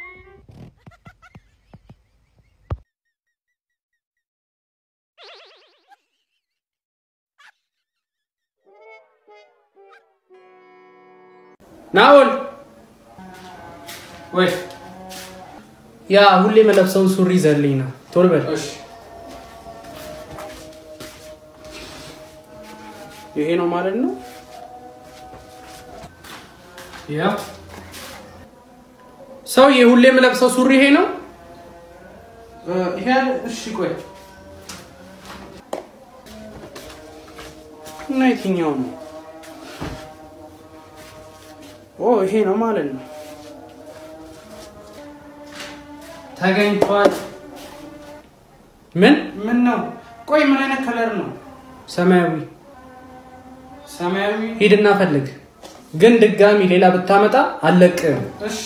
ናውል ወይ ያ ሁሌ መለብሰውን ሱሪ ዘልኝ ነው። ቶሎ በል እሺ። ይሄ ነው ማለት ነው። ያ ሰው ሁሌ መለብሰው ሱሪ ይሄ ነው። ይሄ እሺ ቆይ እና የትኛው ነው? ይሄ ነው ማለት ነው። ተገኝቷል። ምን ነው? ቆይ ምን አይነት ከለር ነው? ሰማያዊ ሂድና ፈልግ። ግን ድጋሚ ሌላ ብታመጣ አለቅም። እሺ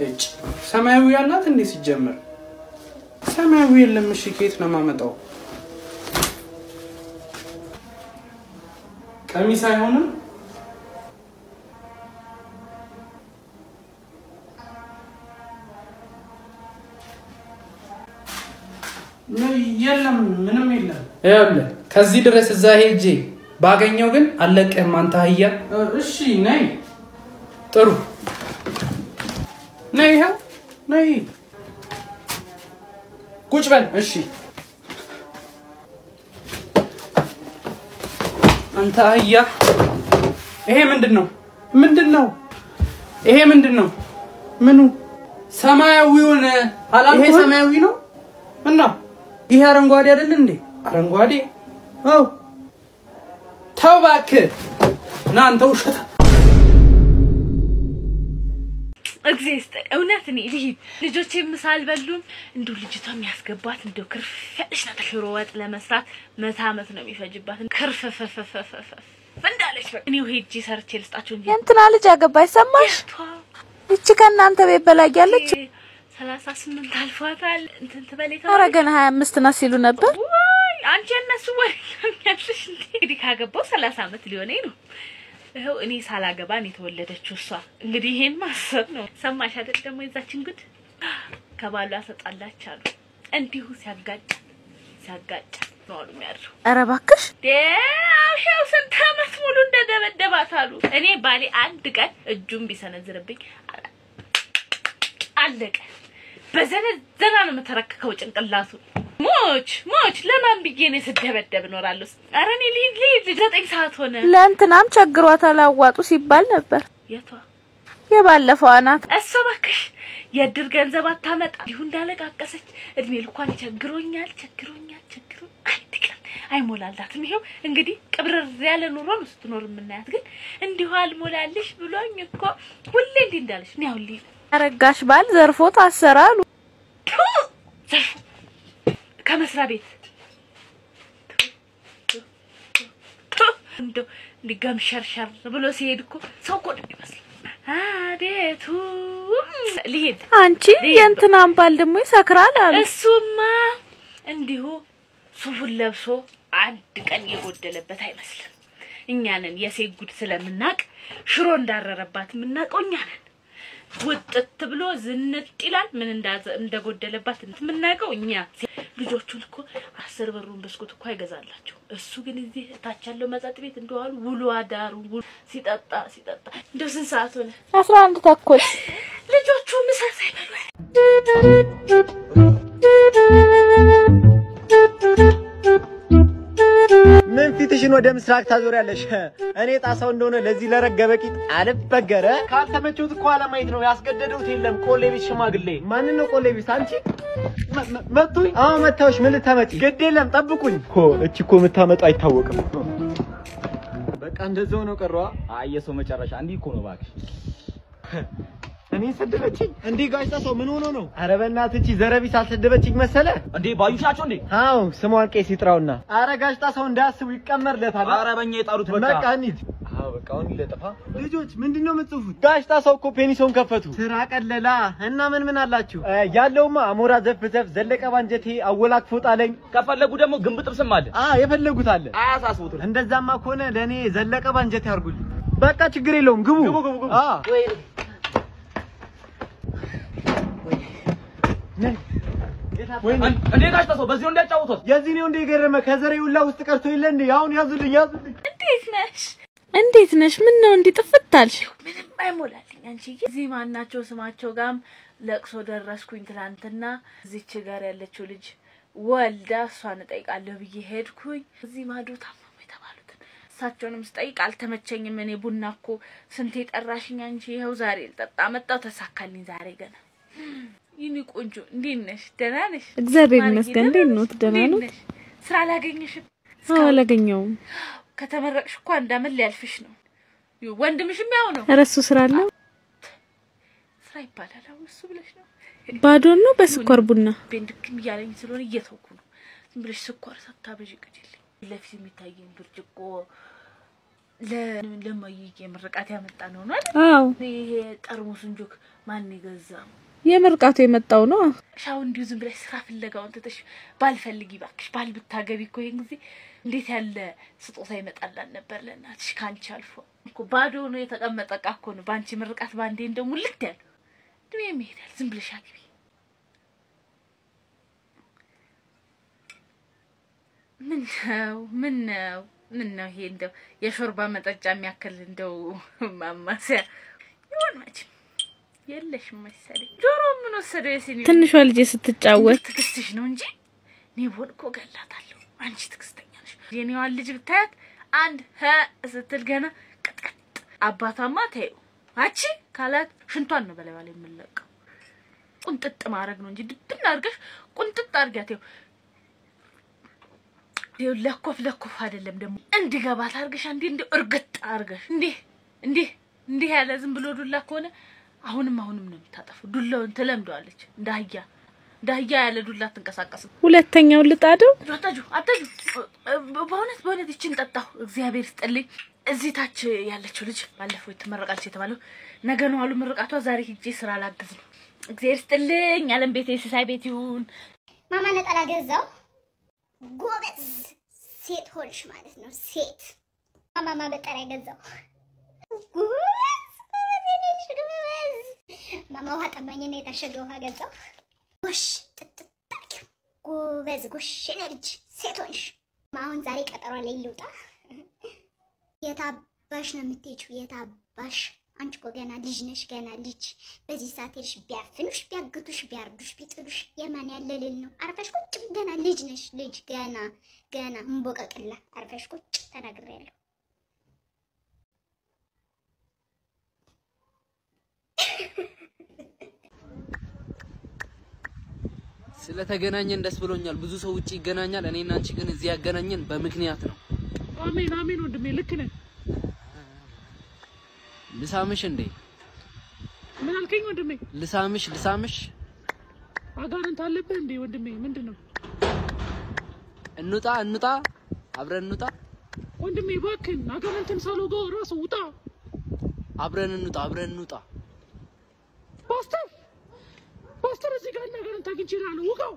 እጭ ሰማያዊ ያላት እንዴ ሲጀመር? ሰማያዊ የለም። እሺ ከየት ነው የማመጣው? ቀሚስ አይሆንም? የለም ምንም የለም። ይኸውልህ ከዚህ ድረስ እዛ ሄጄ ባገኘው ግን አለቅህም አንተ አህያ። እሺ ነይ። ጥሩ ነይ። ይኸው ነይ ቁጭ በል። እሺ አንተ አህያ። ይሄ ምንድነው? ይሄ ምንድነው? ምኑ? ሰማያዊውን አላልኩ? ይሄ ሰማያዊ ነው እና ይሄ አረንጓዴ አይደል እንዴ? አረንጓዴ? አው ተው እባክህ ና አንተ ውሸታ። እግዚአብሔር እውነት እኔ ልሂድ። ልጆቼ ምሳ አልበሉም። እንደው ልጅቷ የሚያስገባት እንደው ክርፍ ያለሽ ናት። ሽሮ ወጥ ለመስራት መታመት ነው የሚፈጅባት። ክርፍፍፍፍፍ እንዳለች በቃ እኔው ሄጄ ሰርቼ ልስጣቸው እንጂ እንትና ልጅ አገባች ሰማሽ? እቺ ከናንተ ቤት በላይ ያለች 38 አልፏታል። እንትን ትበለይታ ኧረ ገና 25 ናት ሲሉ ነበር። ወይ አንቺ እነሱ ወርኛለሽ እንዴ? ካገባው 30 አመት ሊሆነኝ ነው። ይኸው እኔ ሳላገባ ነው የተወለደችው እሷ። እንግዲህ ይሄን ማሰብ ነው። ሰማሽ አይደል? ደግሞ የዛችን ጉድ ከባሏ ተጣላች አሉ። እንዲሁ ሲያጋጭ ነው አሉ የሚያድረው። ኧረ እባክሽ ያው ስንት አመት ሙሉ እንደደበደባት አሉ። እኔ ባሌ አንድ ቀን እጁን ቢሰነዝርብኝ አለቀ። በዘነዘና ነው የምተረከከው ጭንቅላቱ። ሞች ለማን ብዬ ነው ስደበደብ ኖራለሁ? ኧረ እኔ ልሂድ 9 ሰዓት ሆነ። ለእንትናም ቸግሯታል አዋጡ ሲባል ነበር። የቷ? የባለፈው አናት። እሷ እባክሽ የእድር ገንዘብ አታመጣ ይሁ እንዳለቃቀሰች እድሜ ልኳን ቸግሮኛል አንድ ቀን አይሞላላትም። ይሄው እንግዲህ ቅብርር ያለ ኑሮ ነው ስትኖር የምናያት። ግን እንዲሁ አልሞላልሽ ብሎኝ እኮ ሁሌ እንዲህ እንዳለሽ ነው ያውልኝ። አረጋሽ ባል ዘርፎ ታሰራሉ። ዘርፎ ከመስሪያ ቤት እንደው ሊጋም ሸርሸር ብሎ ሲሄድ እኮ ሰው እኮ ነው የሚመስለው። አቤቱ ልሂድ። አንቺ የእንትናን ባል ደግሞ ይሰክራል አሉ። እሱማ እንዲሁ ሱፉን ለብሶ አንድ ቀን የጎደለበት አይመስልም። እኛንን የሴት ጉድ ስለምናቅ ሽሮ እንዳረረባት ምናቀው እኛንን። ወጥት ብሎ ዝንጥ ይላል። ምን እንደጎደለባት ምናቀው እኛ። ልጆቹን እኮ 10 ብሩን ብስኩት እኮ አይገዛላቸው። እሱ ግን እዚህ ታች ያለው መጠጥ ቤት እንደዋሉ ውሎ አዳሩ ሲጠጣ እንደው ስንት ሰዓት ሆነ? 11 ተኩል። ልጆቹ ምሳ ሳይበሉ ምን ፊትሽን ወደ ምስራቅ ታዞሪያለሽ? እኔ ጣሳው እንደሆነ ለዚህ ለረገበቂት አልበገረ ካልተመቾት እኮ አለማየት ነው ያስገደደውት። የለም ቆሌቢስ ሽማግሌ። ማን ነው ቆሌቢስ? አንቺ መቱኝ? አዎ መታውሽ። ምን ልታመጪ? ግድ የለም ጠብቁኝ። እቺ እኮ የምታመጣው አይታወቅም። በቃ እንደዛው ነው ቀረዋ። አየሰው መጨረሻ እንዲህ እኮ ነው እባክሽ። እኔ ሰደበችኝ እንዴ? ጋሽ ጣሰው ምን ሆኖ ነው? ኧረ በእናትህ እቺ ዘረቢስ አልሰደበችኝ መሰለ እንዴ? ባዩሽ ናቸው እንዴ? አዎ ስሟን ቄስ ይጥራውና። ኧረ ጋሽ ጣሰው እንዳያስቡ ይቀመርለታል። ኧረ በእኛ የጣሉት በቃ እንሂድ። አዎ በቃ አሁን ይለጥፋ። ልጆች ምንድነው የምትጽፉት? ጋሽ ጣሰው እኮ ፔኒሶን ከፈቱ። ስራ ቀለላ እና ምን አላችሁ? ያለውማ አሞራ ዘፍዘፍ ዘለቀ ባንጀቴ አወላክ ፎጣለኝ። ከፈለጉ ደግሞ ግንብ ጥብስም አለ። የፈለጉት አለ። አያሳስቡት። እንደዛማ ከሆነ ለኔ ዘለቀ ባንጀቴ አርጉልኝ። በቃ ችግር የለውም። ግቡ። እንዴ ጋሽ ጣሰው በዚህ እንዳጫውቶት የዚህ ነው እንደ ገረመ ከዘሬ ሁላ ውስጥ ቀርቶ ይለ እንዴ? አሁን ያዙልኝ። እንዴት ነሽ? ምን ነው እንዴ ጥፍታልሽ? ምንም አይሞላልኝ አንቺ። እዚህ ማናቸው ስማቸው ጋም ለቅሶ ደረስኩኝ ትላንትና። እዚች ጋር ያለችው ልጅ ወልዳ እሷን እጠይቃለሁ ብዬ ሄድኩኝ። እዚህ ማዶ ታመሙ የተባሉትን እሳቸውንም ስጠይቅ አልተመቸኝም። እኔ ቡና እኮ ስንቴ ጠራሽኝ አንቺ። ይኸው ዛሬ ልጠጣ መጣሁ፣ ተሳካልኝ ዛሬ ገና። ይኒ ቆንጆ እንዴት ነሽ? ደህና ነሽ? እግዚአብሔር ይመስገን። እንዴት ነው? ደህና ነው። ስራ አላገኘሽም? አላገኘሁም። ከተመረቅሽ እኮ አንድ አመት ሊያልፍሽ ነው። ወንድምሽም ያው ነው። ኧረ እሱ ስራ አለው። ስራ ስራ ይባላል አሁን እሱ ብለሽ ነው ባዶ ነው በስኳር ቡና ቤንድክም ያለኝ ስለሆነ እየተውኩ ነው ዝም ብለሽ ስኳር ሳታበዥ ቅድልኝ ለፊት የሚታየኝ ብርጭቆ ለማይዬ ምርቃት ያመጣ ነው አይደል አዎ ይሄ ጠርሙሱን ጆክ ማን ይገዛው የምርቃቱ የመጣው ነው ሻው እንዲሁ ዝም ብለሽ ስራ ፍለጋውን ተተሽ ባልፈልጊ ባክሽ ባል ብታገቢ እኮ ይሄን ጊዜ እንዴት ያለ ስጦታ ይመጣላል ነበር ለናትሽ ካንቺ አልፎ እኮ ባዶ ነው የተቀመጠ ቃኮ ነው ባንቺ ምርቃት ባንዴ እንደሙልት ያለ ድሜ ይሄዳል ዝም ብለሽ አግቢ ምን ነው ይሄ እንደው የሾርባ መጠጫ የሚያክል እንደው ማማሰያ ይሆን ማች የለሽ መሰለኝ ጆሮ ምን ወሰደ የሲኒ ትንሿ ልጅ ስትጫወት ትክስትሽ ነው እንጂ እኔ ወልኮ ገላታለሁ አንቺ ትክስተኛ ነሽ የኔዋ ልጅ ብታያት አንድ ስትል ገና ቅጥቅጥ አባታማ ተይው አቺ ካላት ሽንቷን ነው በለባለ የምለቀው ቁንጥጥ ማድረግ ነው እንጂ ድድና አርገሽ ቁንጥጥ አርጋት ይው ለኮፍ አይደለም ደግሞ እንዲገባት አርገሽ አንዴ እንደ እርግጥ አርገሽ እንዴ ያለ ዝም ብሎ ዱላ ከሆነ አሁንም ነው የምታጠፈው ዱላውን ተለምዷለች ዳህያ ያለ ዱላ ተንቀሳቀስ ሁለተኛው ልጣደው አታጁ በእውነት እቺን ጠጣው እግዚአብሔር ይስጥልኝ እዚህ ታች ያለችው ልጅ ባለፈው የተመረቃለች የተባለው ነገ ነው አሉ ምርቃቷ ዛሬ ሂጄ ስራ ላግዝ ነው እግዚአብሔር ይስጥልኝ አለም ቤቴ ሲሳይ ቤት ይሁን ማማ ነጠላ ገዛው ጎበዝ ሴት ሆንሽ ማለት ነው ሴት ማማ በጠራ ገዛው ማማ ውሃ ጠማኝ ነው የታሸገ ውሃ ገዛው ጎሽ ጥጥጣቂ ጎበዝ ጎሽ ልጅ ሴት ሆንሽ አሁን ዛሬ ቀጠሮ ላይ ልውጣ የታባሽ ነው የምትሄጂው የታባሽ አንቺ እኮ ገና ልጅ ነሽ ገና ልጅ በዚህ ሰዓት ሄድሽ ቢያፍኑሽ ቢያግቱሽ ቢያርዱሽ ቢጥሉሽ የማን ያለልል ነው አርፈሽ ቁጭ ገና ልጅ ነሽ ልጅ ገና እንቦቀቅላ አርፈሽ ቁጭ ተናግሬያለሁ ስለተገናኘን ደስ ብሎኛል ብዙ ሰው ውጪ ይገናኛል እኔና አንቺ ግን እዚህ ያገናኘን በምክንያት ነው አሜን ወንድሜ ልክ ነህ ልሳምሽ እንዴ ምን አልከኝ ወንድሜ ልሳምሽ አጋንንት አለብህ እንዴ ወንድሜ ምንድነው እንውጣ አብረን እንውጣ ወንድሜ እባክህ አጋንንትን ሳልወጋው ራሱ ውጣ አብረን እንውጣ ፓስተር እዚህ ጋር ነገር እንታግንችላል ውጋው